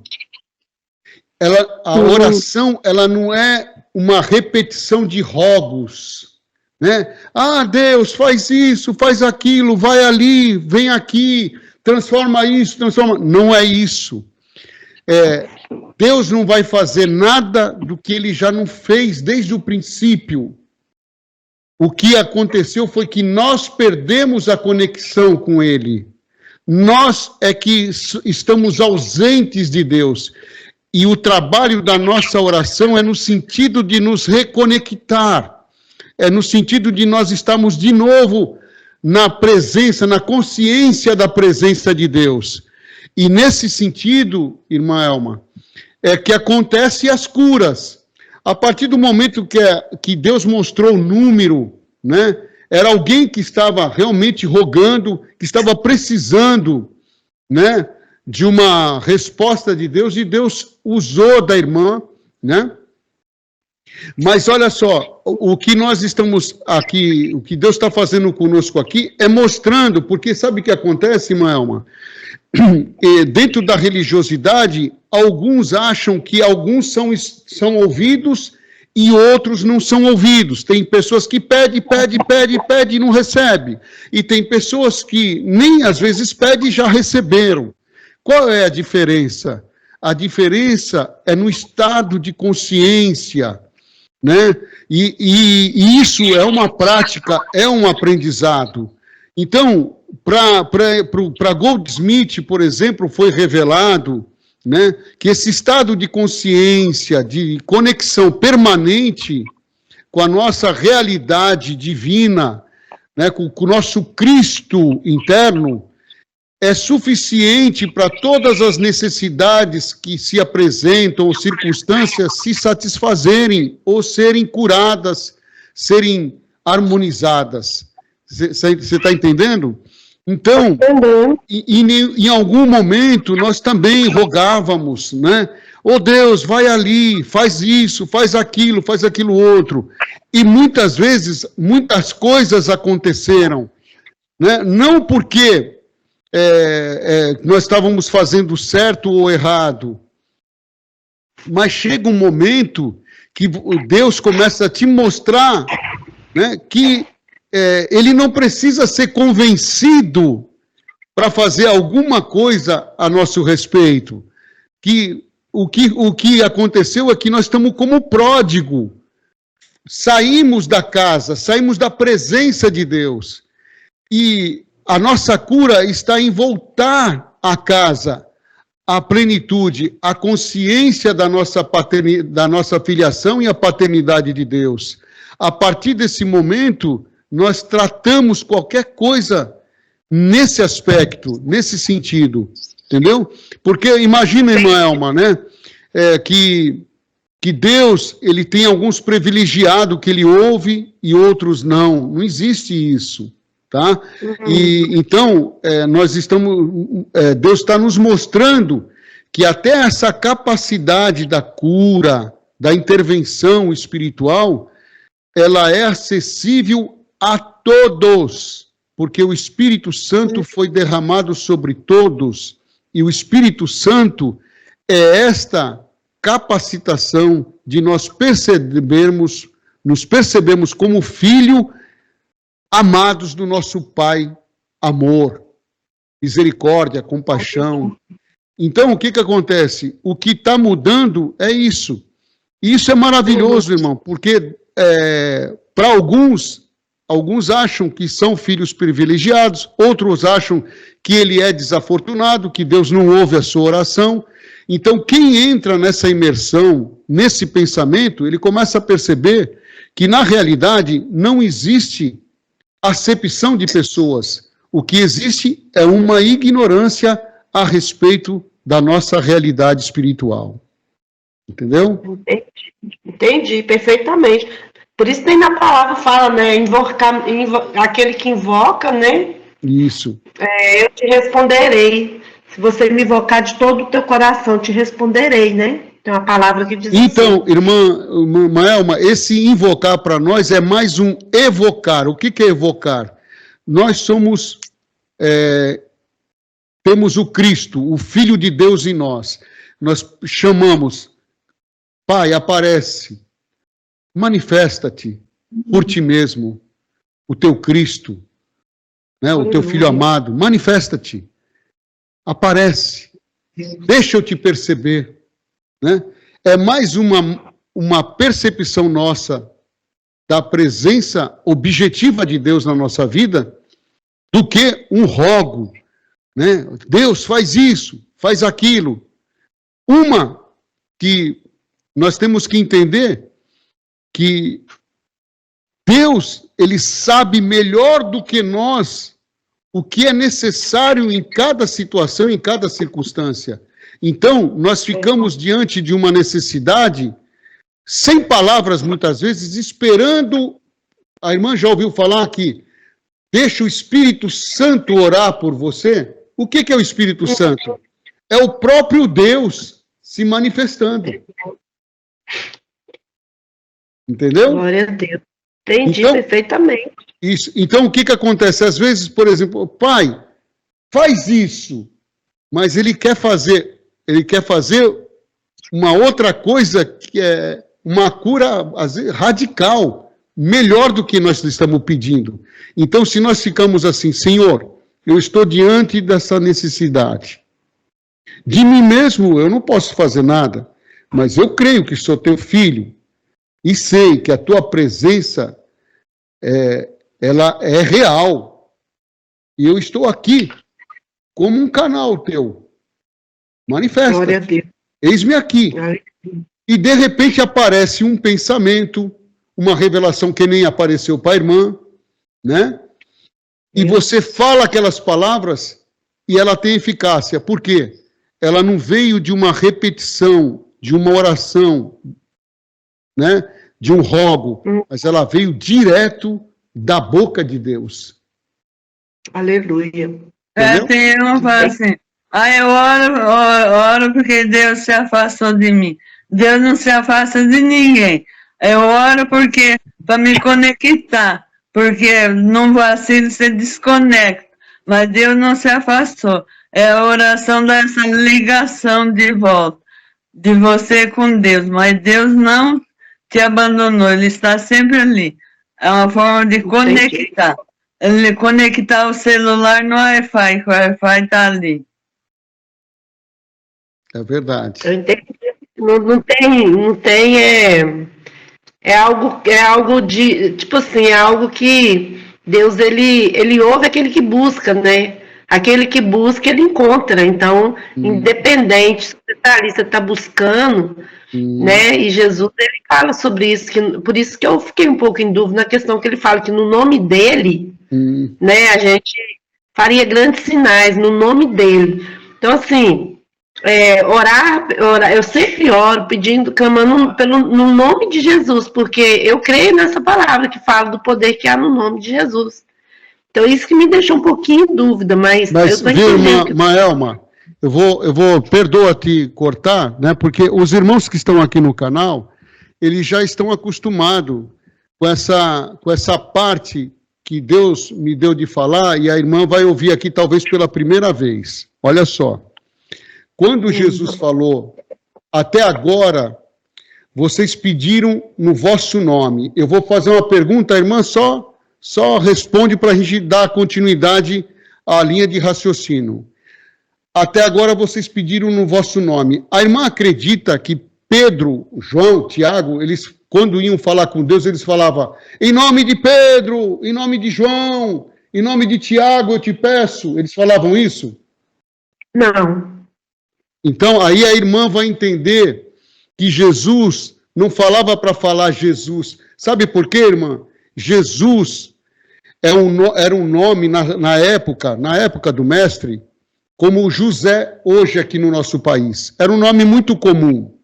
A oração, ela não é uma repetição de rogos, né? Ah, Deus, faz isso, faz aquilo, vai ali, vem aqui, transforma isso, transforma... Não é isso. Deus não vai fazer nada do que ele já não fez desde o princípio. O que aconteceu foi que nós perdemos a conexão com ele. Nós é que estamos ausentes de Deus. E o trabalho da nossa oração é no sentido de nos reconectar. É no sentido de nós estarmos de novo na presença, na consciência da presença de Deus. E nesse sentido, irmã Elma, é que acontecem as curas. A partir do momento que Deus mostrou o número, né, era alguém que estava realmente rogando, que estava precisando, né, de uma resposta de Deus, e Deus usou da irmã, né? Mas olha só, o que nós estamos aqui, o que Deus está fazendo conosco aqui, é mostrando, porque sabe o que acontece, irmã Elma? Dentro da religiosidade, alguns acham que alguns são ouvidos e outros não são ouvidos. Tem pessoas que pede e não recebe. E tem pessoas que nem às vezes pedem e já receberam. Qual é a diferença? A diferença é no estado de consciência, né? E isso é uma prática, é um aprendizado. Então, para Goldsmith, por exemplo, foi revelado, né, que esse estado de consciência, de conexão permanente com a nossa realidade divina, né, com o nosso Cristo interno, é suficiente para todas as necessidades que se apresentam, ou circunstâncias, se satisfazerem, ou serem curadas, serem harmonizadas. Você está entendendo? Então, em algum momento, nós também rogávamos, né? Oh Deus, vai ali, faz isso, faz aquilo outro. E muitas vezes, muitas coisas aconteceram, né? Não porque nós estávamos fazendo certo ou errado, mas chega um momento que Deus começa a te mostrar, né, que ele não precisa ser convencido para fazer alguma coisa a nosso respeito. Que o que aconteceu é que nós estamos como pródigo, saímos da casa, saímos da presença de Deus. E a nossa cura está em voltar à casa, à plenitude, à consciência da nossa filiação e a paternidade de Deus. A partir desse momento, nós tratamos qualquer coisa nesse aspecto, nesse sentido, entendeu? Porque imagina, irmã Elma, né, que Deus, ele tem alguns privilegiados que ele ouve e outros não. Não existe isso, tá? E então, Deus está nos mostrando que até essa capacidade da cura, da intervenção espiritual, ela é acessível a todos, porque o Espírito Santo foi derramado sobre todos, e o Espírito Santo é esta capacitação de nós nos percebermos como filho amados do nosso Pai, amor, misericórdia, compaixão. Então, o que acontece? O que está mudando é isso. E isso é maravilhoso, irmão, porque para alguns acham que são filhos privilegiados, outros acham que ele é desafortunado, que Deus não ouve a sua oração. Então, quem entra nessa imersão, nesse pensamento, ele começa a perceber que, na realidade, não existe acepção de pessoas. O que existe é uma ignorância a respeito da nossa realidade espiritual. Entendeu? Entendi perfeitamente. Por isso tem na palavra, fala, né, aquele que invoca, né? Isso. Eu te responderei. Se você me invocar de todo o teu coração, eu te responderei, né? Tem uma palavra que diz então, assim. irmã Elma, esse invocar para nós é mais um evocar. O que é evocar? Nós temos o Cristo, o Filho de Deus em nós. Nós chamamos, Pai, aparece, manifesta-te por ti mesmo, o teu Cristo, né, o teu Filho amado, manifesta-te, aparece, deixa eu te perceber, né? É mais uma percepção nossa da presença objetiva de Deus na nossa vida do que um rogo, né? Deus faz isso, faz aquilo. Uma que nós temos que entender que Deus, ele sabe melhor do que nós o que é necessário em cada situação, em cada circunstância. Então, nós ficamos diante de uma necessidade, sem palavras muitas vezes, esperando. A irmã já ouviu falar que deixa o Espírito Santo orar por você? O que é o Espírito Santo? É o próprio Deus se manifestando. Entendeu? Glória a Deus. Entendi então, perfeitamente. Isso. Então, o que acontece? Às vezes, por exemplo, Pai, faz isso, mas ele quer fazer uma outra coisa que é uma cura às vezes, radical, melhor do que nós estamos pedindo. Então, se nós ficamos assim, Senhor, eu estou diante dessa necessidade. De mim mesmo, eu não posso fazer nada, mas eu creio que sou teu filho e sei que a tua presença ela é real. E eu estou aqui como um canal teu. Manifesta. Glória a Deus. Eis-me aqui. E de repente aparece um pensamento, uma revelação que nem apareceu para a irmã, né? E você fala aquelas palavras e ela tem eficácia. Por quê? Ela não veio de uma repetição, de uma oração, né? De um rogo, mas ela veio direto da boca de Deus. Aleluia. Tem uma que fala assim, eu oro porque Deus se afastou de mim. Deus não se afasta de ninguém. Eu oro para me conectar, porque num vacilo você desconecta, mas Deus não se afastou. É a oração dessa ligação de volta, de você com Deus, mas Deus não te abandonou, Ele está sempre ali. É uma forma de conectar. Ele conectar o celular no Wi-Fi, que o Wi-Fi está ali. É verdade. Eu entendi. Não tem É algo de, tipo assim, é algo que Deus, ele ouve aquele que busca, né? Aquele que busca, ele encontra. Então, independente se você está ali, você está buscando, né? E Jesus, ele fala sobre isso, por isso que eu fiquei um pouco em dúvida na questão que ele fala que no nome dele, né, a gente faria grandes sinais no nome dele. Então, assim, orar, eu sempre oro pedindo, clamando no nome de Jesus, porque eu creio nessa palavra que fala do poder que há no nome de Jesus. Então, isso que me deixou um pouquinho em dúvida, mas eu estou entendendo. Maelma, eu vou, perdoa te cortar, né, porque os irmãos que estão aqui no canal, eles já estão acostumados com essa parte que Deus me deu de falar, e a irmã vai ouvir aqui talvez pela primeira vez. Olha só. Quando Jesus falou, até agora, vocês pediram no vosso nome. Eu vou fazer uma pergunta, a irmã só responde para a gente dar continuidade à linha de raciocínio. Até agora vocês pediram no vosso nome. A irmã acredita que Pedro, João, Tiago, eles, quando iam falar com Deus, eles falavam, em nome de Pedro, em nome de João, em nome de Tiago, eu te peço. Eles falavam isso? Não. Então, aí a irmã vai entender que Jesus não falava para falar Jesus. Sabe por quê, irmã? Jesus era um nome na época do mestre, como José hoje aqui no nosso país. Era um nome muito comum,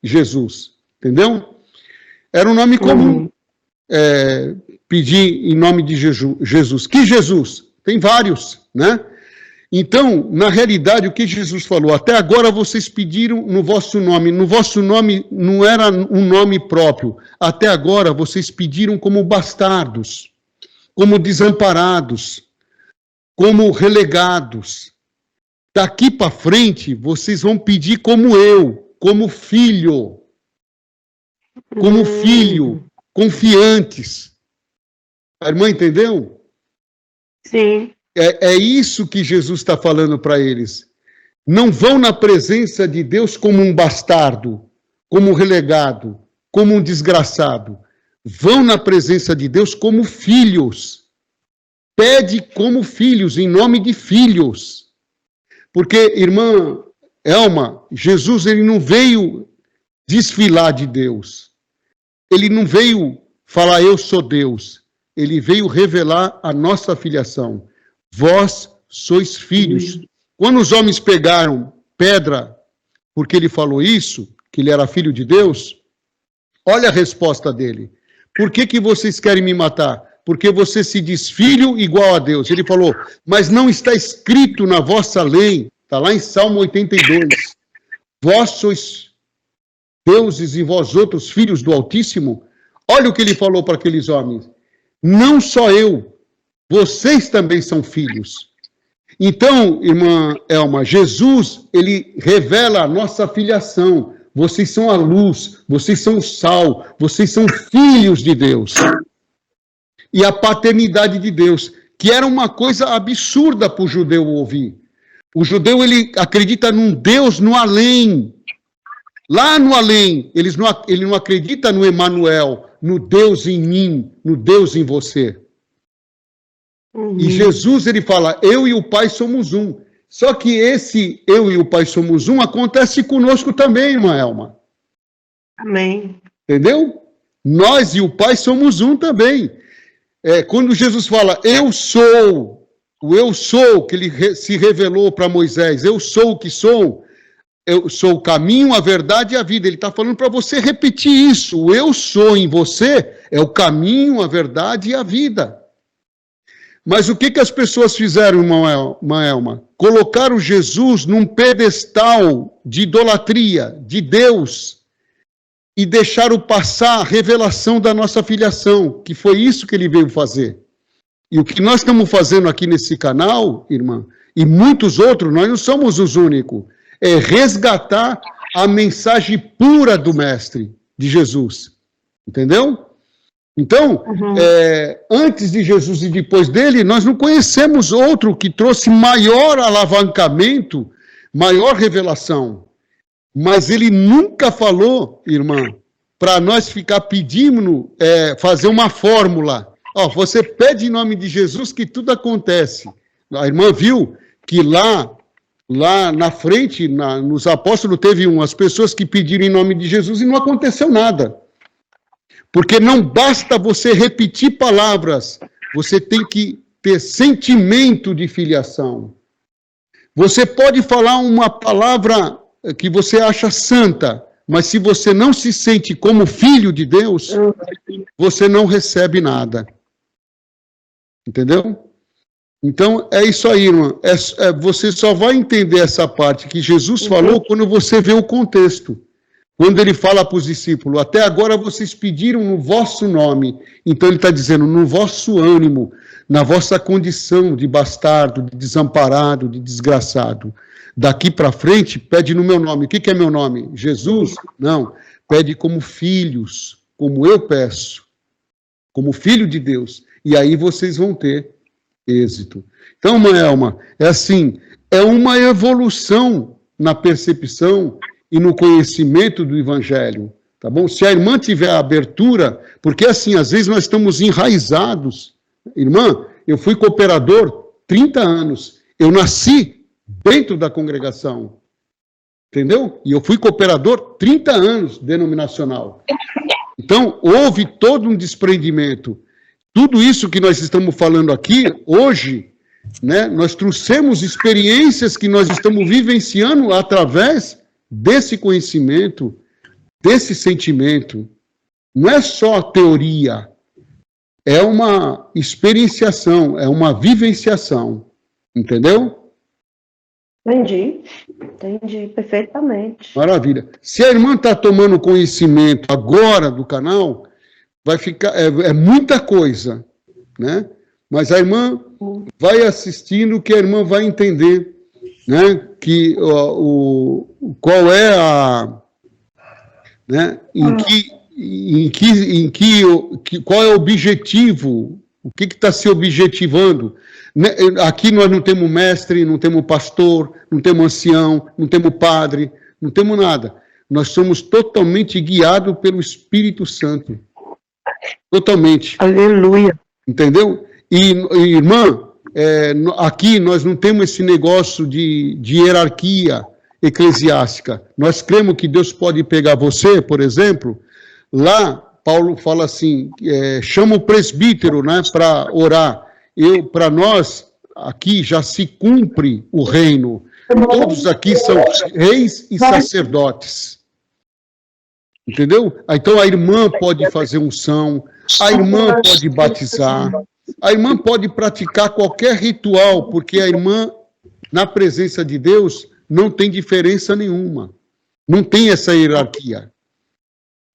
Jesus, entendeu? Era um nome comum. Pedir em nome de Jesus. Que Jesus? Tem vários, né? Então, na realidade, o que Jesus falou? Até agora vocês pediram no vosso nome. No vosso nome não era um nome próprio. Até agora vocês pediram como bastardos, como desamparados, como relegados. Daqui para frente, vocês vão pedir como eu, como filho, confiantes. A irmã entendeu? Sim. É isso que Jesus está falando para eles. Não vão na presença de Deus como um bastardo, como um relegado, como um desgraçado. Vão na presença de Deus como filhos. Pede como filhos, em nome de filhos. Porque, irmã Elma, Jesus ele não veio desfilar de Deus. Ele não veio falar eu sou Deus. Ele veio revelar a nossa filiação. Vós sois filhos. Quando os homens pegaram pedra, porque ele falou isso, que ele era filho de Deus, olha a resposta dele. Por que vocês querem me matar? Porque você se diz filho igual a Deus. Ele falou, mas não está escrito na vossa lei, está lá em Salmo 82, vós sois deuses e vós outros filhos do Altíssimo. Olha o que ele falou para aqueles homens. Não só eu, vocês também são filhos. Então, irmã Elma, Jesus, ele revela a nossa filiação. Vocês são a luz, vocês são o sal, vocês são filhos de Deus. E a paternidade de Deus, que era uma coisa absurda para o judeu ouvir. O judeu, ele acredita num Deus no além. Lá no além, ele não acredita no Emanuel, no Deus em mim, no Deus em você. E Jesus, ele fala, eu e o Pai somos um. Só que esse eu e o Pai somos um acontece conosco também, irmã Elma. Amém. Entendeu? Nós e o Pai somos um também. Quando Jesus fala, eu sou, o eu sou, que ele se revelou para Moisés, eu sou o que sou, eu sou o caminho, a verdade e a vida. Ele está falando para você repetir isso. O eu sou em você é o caminho, a verdade e a vida. Mas o que as pessoas fizeram, irmã Elma? Colocaram Jesus num pedestal de idolatria, de Deus, e deixaram passar a revelação da nossa filiação, que foi isso que ele veio fazer. E o que nós estamos fazendo aqui nesse canal, irmã, e muitos outros, nós não somos os únicos, é resgatar a mensagem pura do Mestre, de Jesus. Entendeu? Então, antes de Jesus e depois dele, nós não conhecemos outro que trouxe maior alavancamento, maior revelação. Mas ele nunca falou, irmã, para nós ficar pedindo, fazer uma fórmula. Ó, você pede em nome de Jesus que tudo acontece. A irmã viu que lá na frente, nos apóstolos, teve umas pessoas que pediram em nome de Jesus e não aconteceu nada. Porque não basta você repetir palavras, você tem que ter sentimento de filiação. Você pode falar uma palavra que você acha santa, mas se você não se sente como filho de Deus, você não recebe nada. Entendeu? Então, é isso aí, irmã. Você só vai entender essa parte que Jesus falou quando você vê o contexto. Quando ele fala para os discípulos, até agora vocês pediram no vosso nome. Então ele está dizendo, no vosso ânimo, na vossa condição de bastardo, de desamparado, de desgraçado. Daqui para frente, pede no meu nome. O que é meu nome? Jesus? Não. Pede como filhos, como eu peço. Como filho de Deus. E aí vocês vão ter êxito. Então, mãe Elma, é assim, é uma evolução na percepção e no conhecimento do Evangelho, tá bom? Se a irmã tiver abertura, porque assim, às vezes nós estamos enraizados. Irmã, eu fui cooperador 30 anos, eu nasci dentro da congregação, entendeu? E eu fui cooperador 30 anos denominacional. Então, houve todo um desprendimento. Tudo isso que nós estamos falando aqui, hoje, né, nós trouxemos experiências que nós estamos vivenciando através desse conhecimento, desse sentimento. Não é só teoria, é uma experienciação, é uma vivenciação, entendeu? Entendi perfeitamente. Maravilha. Se a irmã está tomando conhecimento agora do canal, vai ficar, é muita coisa, né? Mas a irmã vai assistindo que a irmã vai entender, né, que qual é né, qual é o objetivo, o que está se objetivando. Aqui nós não temos mestre, não temos pastor, não temos ancião, não temos padre, não temos nada. Nós somos totalmente guiados pelo Espírito Santo. Totalmente. Aleluia. Entendeu? E irmã, aqui nós não temos esse negócio de hierarquia eclesiástica. Nós cremos que Deus pode pegar você, por exemplo, lá Paulo fala assim, chama o presbítero, né, para orar. Para nós, aqui já se cumpre o reino. Todos aqui são reis e sacerdotes. Entendeu? Então a irmã pode fazer unção, a irmã pode batizar, a irmã pode praticar qualquer ritual, porque a irmã, na presença de Deus, não tem diferença nenhuma. Não tem essa hierarquia.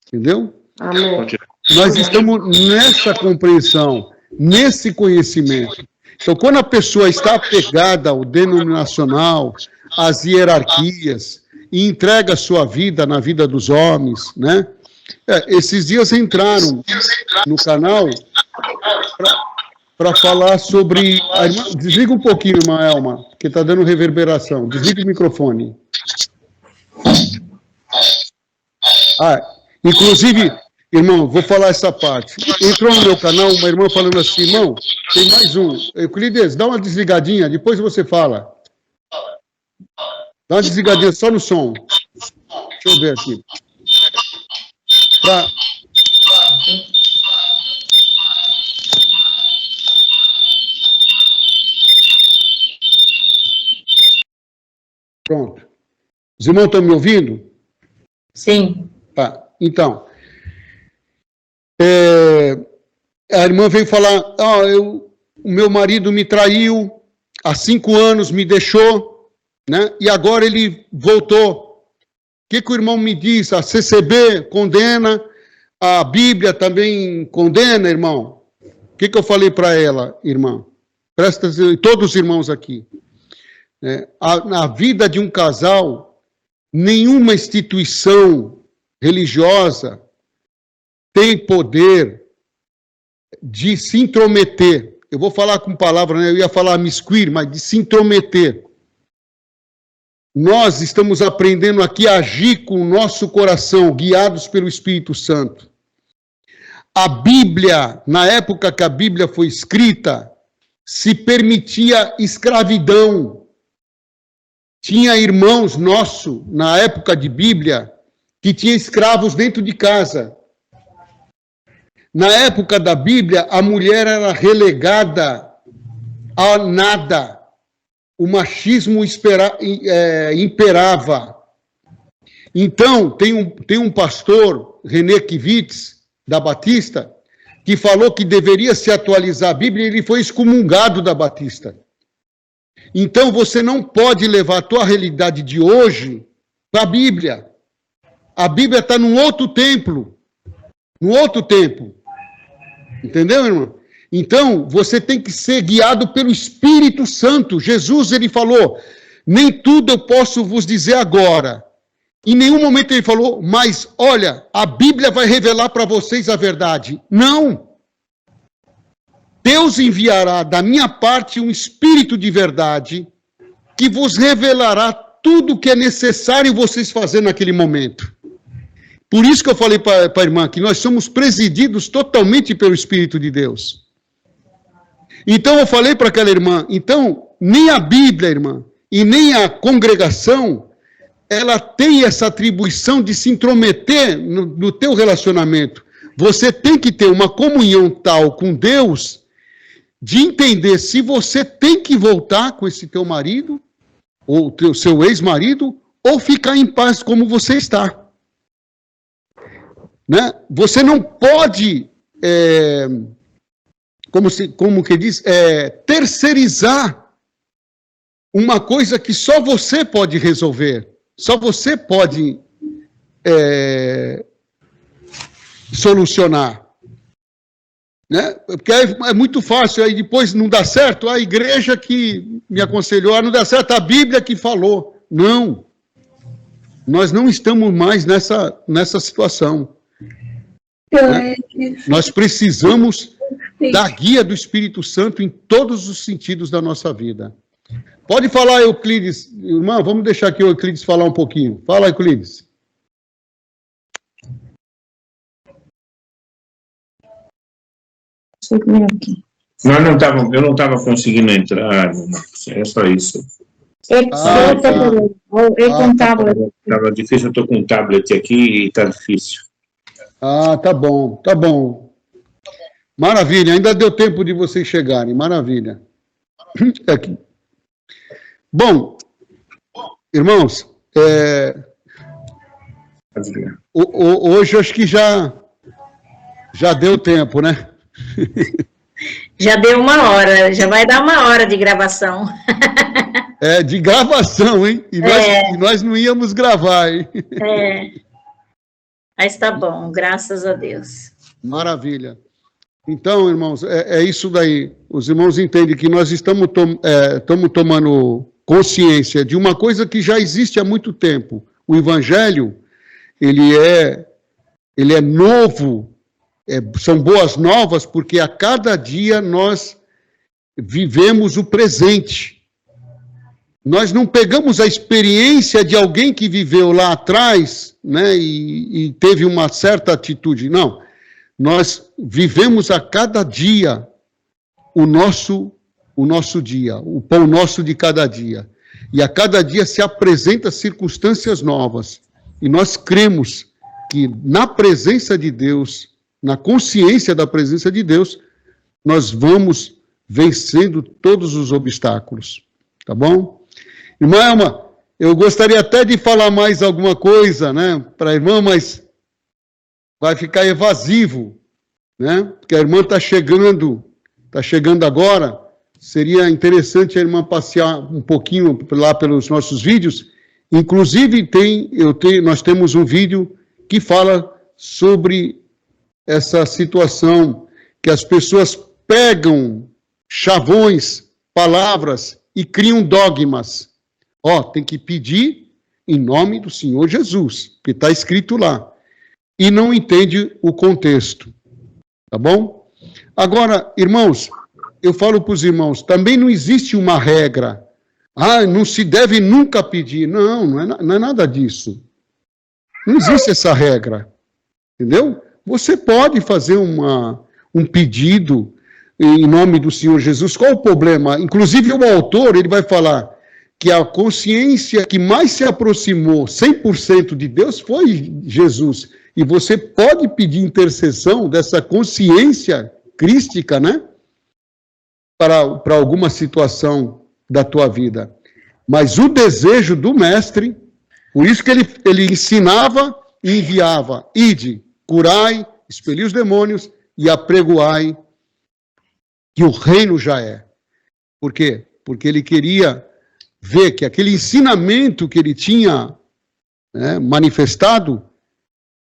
Entendeu? Amém. Nós estamos nessa compreensão, nesse conhecimento. Então, quando a pessoa está apegada ao denominacional, às hierarquias, e entrega a sua vida na vida dos homens, né? Esses dias entraram no canal para falar sobre... Desliga um pouquinho, irmã Elma, que está dando reverberação. Desliga o microfone. Inclusive, irmão, vou falar essa parte. Entrou no meu canal uma irmã falando assim, irmão, tem mais um. Euclides, dá uma desligadinha, depois você fala. Dá uma desligadinha só no som. Deixa eu ver aqui. Pronto. Os irmãos estão me ouvindo? Sim. Tá, então. A irmã veio falar, o meu marido me traiu, há 5 anos me deixou, né? E agora ele voltou. O que o irmão me diz? A CCB condena, a Bíblia também condena, irmão. O que eu falei para ela, irmã? Presta atenção, todos os irmãos aqui. Na vida de um casal, nenhuma instituição religiosa tem poder de se intrometer. Eu vou falar com palavra, né? Eu ia falar miscuir, mas de se intrometer nós estamos aprendendo aqui a agir com o nosso coração, guiados pelo Espírito Santo. A Bíblia, na época que a Bíblia foi escrita, se permitia escravidão. Tinha irmãos nossos, na época de Bíblia, que tinha escravos dentro de casa. Na época da Bíblia, a mulher era relegada a nada. O machismo imperava. Então, tem um pastor, René Kivitz, da Batista, que falou que deveria se atualizar a Bíblia e ele foi excomungado da Batista. Então, você não pode levar a tua realidade de hoje para a Bíblia. A Bíblia está num outro templo. Num outro tempo. Entendeu, irmão? Então, você tem que ser guiado pelo Espírito Santo. Jesus, ele falou, nem tudo eu posso vos dizer agora. Em nenhum momento ele falou, mas olha, a Bíblia vai revelar para vocês a verdade. Não. Deus enviará da minha parte um Espírito de verdade que vos revelará tudo o que é necessário vocês fazerem naquele momento. Por isso que eu falei para a irmã que nós somos presididos totalmente pelo Espírito de Deus. Então eu falei para aquela irmã, então nem a Bíblia, irmã, e nem a congregação, ela tem essa atribuição de se intrometer no teu relacionamento. Você tem que ter uma comunhão tal com Deus, de entender se você tem que voltar com esse teu marido, ou seu ex-marido, ou ficar em paz como você está. Né? Você não pode, como que diz, terceirizar uma coisa que só você pode resolver, só você pode solucionar. Né? Porque é muito fácil, aí depois não dá certo, a igreja que me aconselhou, não dá certo, a Bíblia que falou. Não, nós não estamos mais nessa situação. Né? Nós precisamos da guia do Espírito Santo em todos os sentidos da nossa vida. Pode falar, Euclides. Irmã, vamos deixar aqui o Euclides falar um pouquinho. Fala, Euclides. Eu não estava conseguindo entrar, Marcos. É só isso. Estava difícil, eu estou com um tablet aqui e está difícil. Ah, tá bom, tá bom. Maravilha, ainda deu tempo de vocês chegarem, maravilha. Aqui. Bom, irmãos, hoje acho que já deu tempo, né? Já deu 1 hora, já vai dar 1 hora de gravação. De gravação, hein? E nós não íamos gravar, hein? Mas tá bom, graças a Deus. Maravilha. Então, irmãos, é isso daí. Os irmãos entendem que nós estamos tomando consciência de uma coisa que já existe há muito tempo. O Evangelho, ele é novo, são boas novas, porque a cada dia nós vivemos o presente. Nós não pegamos a experiência de alguém que viveu lá atrás, né, e teve uma certa atitude. Não. Nós vivemos a cada dia o nosso dia, o pão nosso de cada dia. E a cada dia se apresentam circunstâncias novas. E nós cremos que na presença de Deus, na consciência da presença de Deus, nós vamos vencendo todos os obstáculos. Tá bom? Irmã Elma, eu gostaria até de falar mais alguma coisa, né, para a irmã, mas vai ficar evasivo, né, porque a irmã está chegando agora. Seria interessante a irmã passear um pouquinho lá pelos nossos vídeos. Inclusive, nós temos um vídeo que fala sobre essa situação que as pessoas pegam chavões, palavras e criam dogmas. Tem que pedir em nome do Senhor Jesus, que está escrito lá. E não entende o contexto. Tá bom? Agora, irmãos, eu falo para os irmãos, também não existe uma regra. não se deve nunca pedir. Não é nada disso. Não existe essa regra, entendeu? Você pode fazer um pedido em nome do Senhor Jesus. Qual o problema? Inclusive o autor, ele vai falar que a consciência que mais se aproximou 100% de Deus foi Jesus. E você pode pedir intercessão dessa consciência crística, né? Para alguma situação da tua vida. Mas o desejo do mestre, por isso que ele ensinava e enviava: ide, curai, expeli os demônios e apregoai que o reino já é. Por quê? Porque ele queria ver que aquele ensinamento que ele tinha, né, manifestado,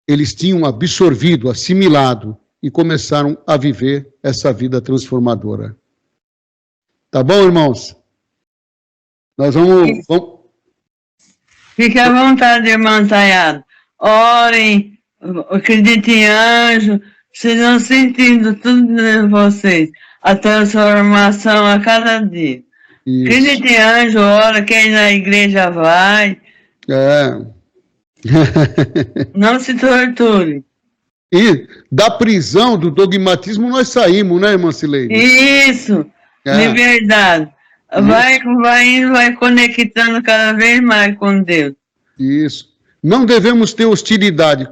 eles tinham absorvido, assimilado e começaram a viver essa vida transformadora. Tá bom, irmãos? Nós vamos... Fique à vontade, irmã Sayada. Orem, acreditem em anjo, estejam sentindo tudo de vocês, a transformação a cada dia. Acredite em anjo, ora, quem na igreja vai. Não se torture. E da prisão, do dogmatismo, nós saímos, né, irmã Cileide? Isso, de verdade. Vai indo, vai conectando cada vez mais com Deus. Isso. Não devemos ter hostilidade.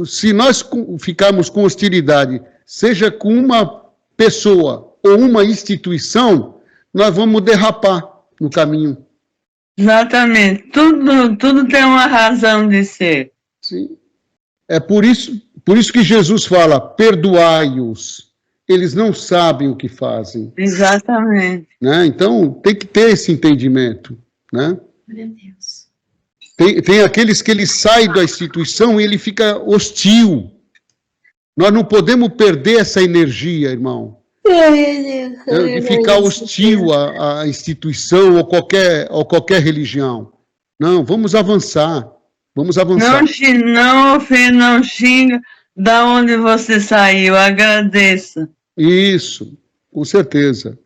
Se nós ficarmos com hostilidade, seja com uma pessoa ou uma instituição, nós vamos derrapar no caminho. Exatamente. Tudo tem uma razão de ser. Sim. É por isso que Jesus fala: perdoai-os. Eles não sabem o que fazem. Exatamente. Né? Então, tem que ter esse entendimento. Né? Meu Deus. Tem aqueles que ele sai da instituição e ele fica hostil. Nós não podemos perder essa energia, irmão. De ficar hostil à instituição ou qualquer religião. Não, vamos avançar. Vamos avançar. Não ofenda, não xinga. Da onde você saiu, agradeça. Isso, com certeza.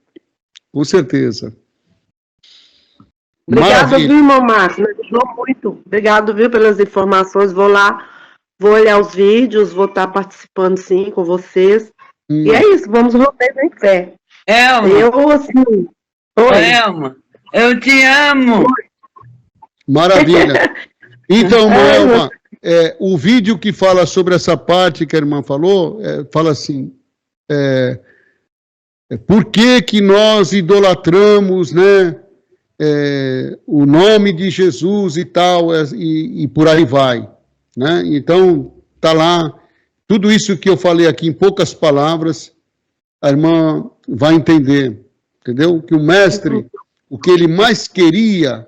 Com certeza. Obrigado, viu, irmão Márcio? Me ajudou muito. Obrigado, viu, pelas informações. Vou lá, vou olhar os vídeos, vou estar participando, sim, com vocês. E é isso, vamos romper em fé. Elma. Assim... Oi. Elma, eu te amo. Maravilha. Então, Elma, o vídeo que fala sobre essa parte que a irmã falou, fala assim, por que nós idolatramos, né, o nome de Jesus e tal, e por aí vai. Né? Então, está lá, tudo isso que eu falei aqui em poucas palavras, a irmã vai entender, entendeu? Que o mestre, o que ele mais queria,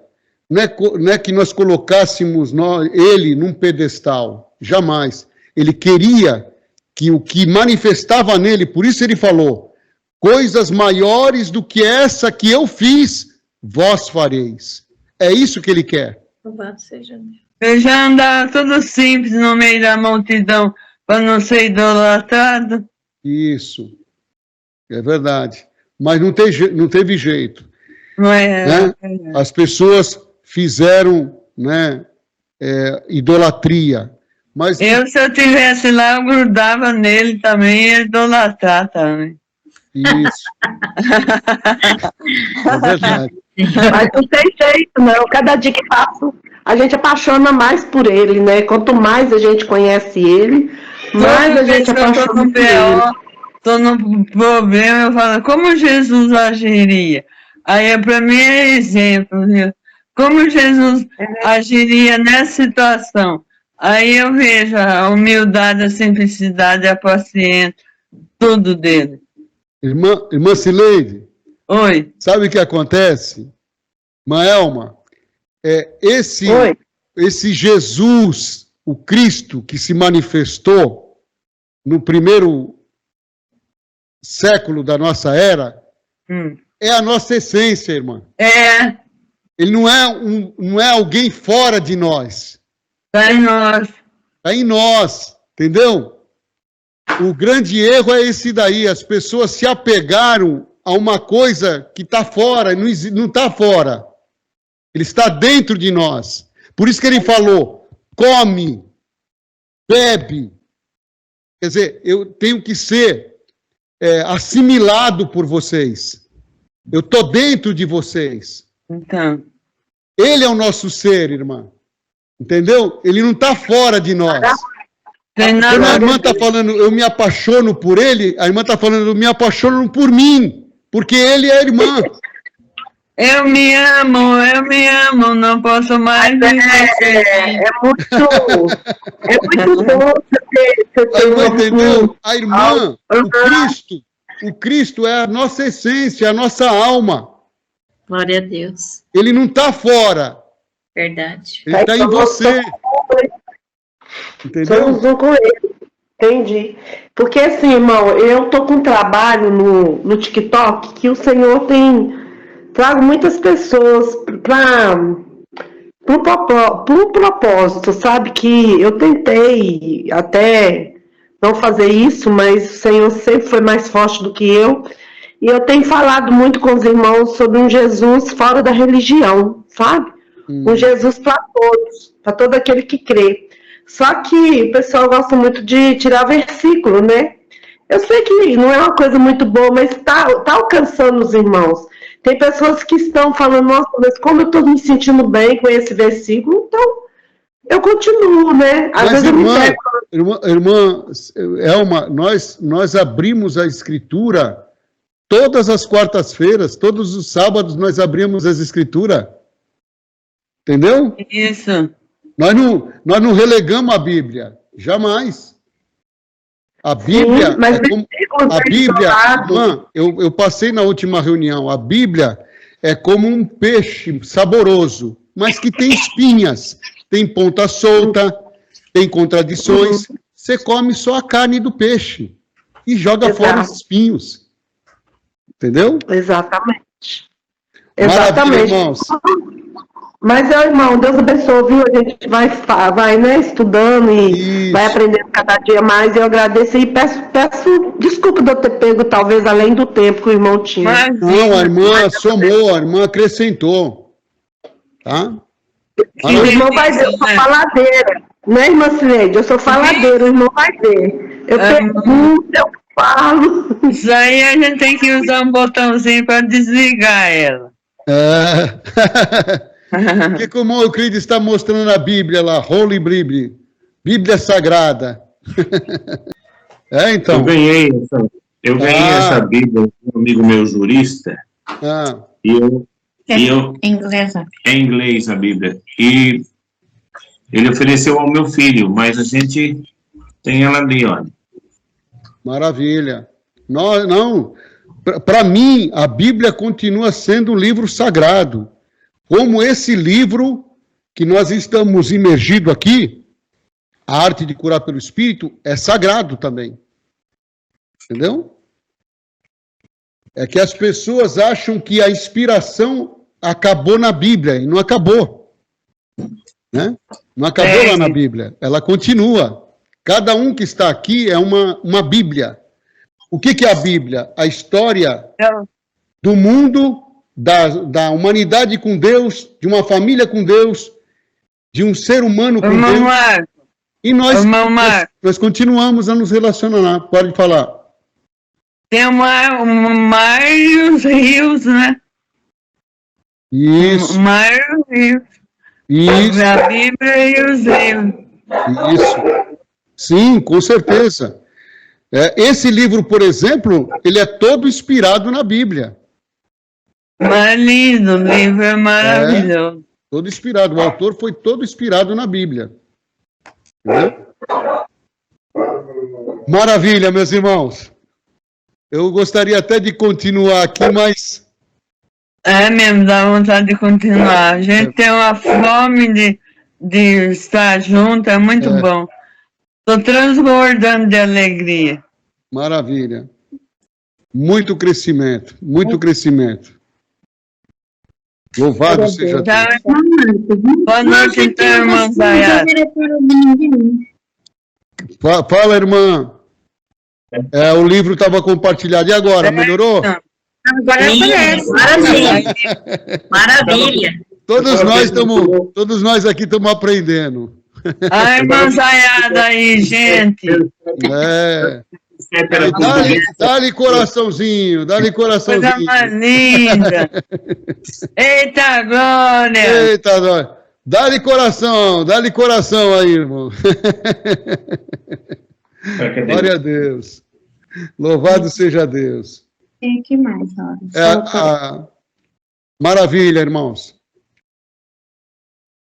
não é que nós colocássemos ele num pedestal, jamais. Ele queria que o que manifestava nele, por isso ele falou, coisas maiores do que essa que eu fiz, vós fareis. É isso que ele quer. Louvado seja Deus. Eu já andava tudo simples no meio da multidão para não ser idolatrado. Isso. É verdade. Mas não teve jeito. Não é, né? As pessoas fizeram, né, idolatria. Mas... se eu estivesse lá, eu grudava nele também e ia idolatrar também. Isso. É verdade. Mas não tem jeito, não. Cada dia que passa, a gente apaixona mais por ele, né? Quanto mais a gente conhece ele, mais a gente apaixona por ele. Estou no problema, eu falo, como Jesus agiria? Aí, para mim, é exemplo, viu? Como Jesus agiria nessa situação? Aí eu vejo a humildade, a simplicidade, a paciência, tudo dele. Irmã Cileide, oi. Sabe o que acontece? Irmã Elma, esse Jesus, o Cristo que se manifestou no primeiro século da nossa era, é a nossa essência, irmã. Ele não é alguém fora de nós. Está em nós. Está em nós, entendeu? O grande erro é esse daí, as pessoas se apegaram a uma coisa que está fora, não está fora. Ele está dentro de nós. Por isso que ele falou, come, bebe. Quer dizer, eu tenho que ser assimilado por vocês. Eu estou dentro de vocês. Então, Ele é o nosso ser, irmã. Entendeu? Ele não está fora de nós. tem Quando a nada irmã está falando, eu me apaixono por ele, a irmã está falando, eu me apaixono por mim, porque ele é a irmã. eu me amo, não posso mais viver sem mim. É muito bom você A ter irmã entendeu? A irmã, Uhum. o Cristo é a nossa essência, a nossa alma. Glória a Deus. Ele não está fora, Verdade. ele está em você. Entendeu? Somos um com ele. Entendi. Porque assim, irmão, eu tô com um trabalho no TikTok que o Senhor trago muitas pessoas para um propósito, sabe? Que eu tentei até não fazer isso, mas o Senhor sempre foi mais forte do que eu. E eu tenho falado muito com os irmãos sobre um Jesus fora da religião, sabe? Um Jesus para todos, para todo aquele que crê. Só que o pessoal gosta muito de tirar versículo, né? Eu sei que não é uma coisa muito boa, mas tá alcançando os irmãos. Tem pessoas que estão falando, nossa, mas como eu estou me sentindo bem com esse versículo, então eu continuo, né? Às vezes eu me pego. Irmã Elma, nós abrimos a Escritura todas as quartas-feiras, todos os sábados nós abrimos as Escrituras. Entendeu? Isso. Nós não relegamos a Bíblia, jamais. A Bíblia, Sim, mas a Bíblia, irmã, eu passei na última reunião, a Bíblia é como um peixe saboroso, mas que tem espinhas, tem ponta solta, tem contradições. Você come só a carne do peixe e joga fora os espinhos. Entendeu? Exatamente. Maravilha, irmãos. Mas, irmão, Deus abençoe, viu? A gente vai né, estudando e vai aprendendo cada dia mais. Eu agradeço e peço desculpa de eu ter pego, talvez, além do tempo que o irmão tinha. Mas, Não, a irmã somou, a irmã acrescentou. Tá? O irmão vai ver, eu sou faladeira. Né, irmã Cileide? Eu sou faladeira, o irmão vai ver. Eu pergunto, eu falo. isso aí a gente tem que usar um botãozinho para desligar ela. Que como o Euclides está mostrando a Bíblia lá, Holy Bible, Bíblia Sagrada. Então. Eu ganhei essa Bíblia de um amigo meu jurista, e eu em inglês a Bíblia, e ele ofereceu ao meu filho, mas a gente tem ela ali, ó. Maravilha. Não, para mim, a Bíblia continua sendo um livro sagrado. Como esse livro que nós estamos imergidos aqui, A Arte de Curar pelo Espírito, é sagrado também. Entendeu? É que as pessoas acham que a inspiração acabou na Bíblia, e não acabou. Né? Não acabou lá na Bíblia, ela continua. Cada um que está aqui é uma Bíblia. O que é a Bíblia? A história do mundo, da humanidade com Deus, de uma família com Deus, de um ser humano com Deus. Marco, e nós continuamos a nos relacionar. Pode falar. Tem o mar e os rios, né? Isso. O mar e os rios. Isso. A Bíblia e os rios. Isso. Sim, com certeza. Esse livro, por exemplo, ele é todo inspirado na Bíblia. Mas lindo, o livro é maravilhoso. Todo inspirado. O autor foi todo inspirado na Bíblia. Né? Maravilha, meus irmãos. Eu gostaria até de continuar aqui, mas... É mesmo, dá vontade de continuar. A gente tem uma fome de estar junto, é muito bom. Estou transbordando de alegria. Maravilha. Muito crescimento, muito crescimento. Louvado seja Deus. Boa noite, então, irmã Zayara. Fala, irmã. O livro estava compartilhado. E agora, melhorou? Agora aparece. Maravilha. Maravilha. Todos nós aqui estamos aprendendo. A irmã Zaiada aí, gente. Dá-lhe coraçãozinho, dá-lhe coraçãozinho. Coisa mais linda. Eita, glória. Eita, glória. Dá-lhe coração aí, irmão. Glória a Deus. Louvado seja Deus. Tem que mais, olha. Maravilha, irmãos.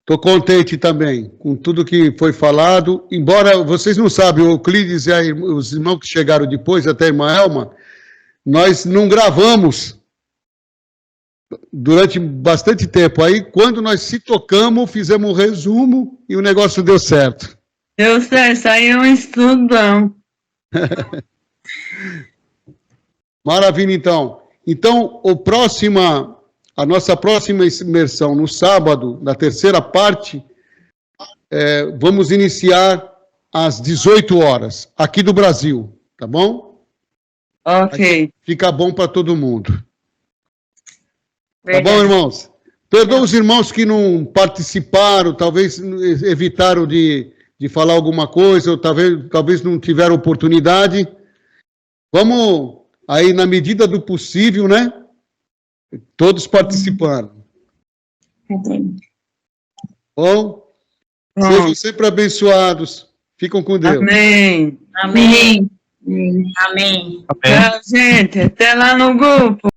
Estou contente também com tudo que foi falado. Embora vocês não sabem, o Euclides e os irmãos que chegaram depois, até a irmã Elma, nós não gravamos durante bastante tempo. Aí, quando nós se tocamos, fizemos um resumo e o negócio deu certo. Deu certo, saiu um estudão. Maravilha, então. Então, a nossa próxima imersão no sábado, na terceira parte, vamos iniciar às 18 horas, aqui do Brasil, tá bom? Ok. Aí fica bom para todo mundo. Verdade. Tá bom, irmãos? Perdoa os irmãos que não participaram, talvez evitaram de falar alguma coisa, ou talvez não tiveram oportunidade. Vamos aí, na medida do possível, né? Todos participando. Bom? Sejam sempre abençoados. Ficam com Deus. Amém. Amém. Amém. Tchau, gente. Até lá no grupo.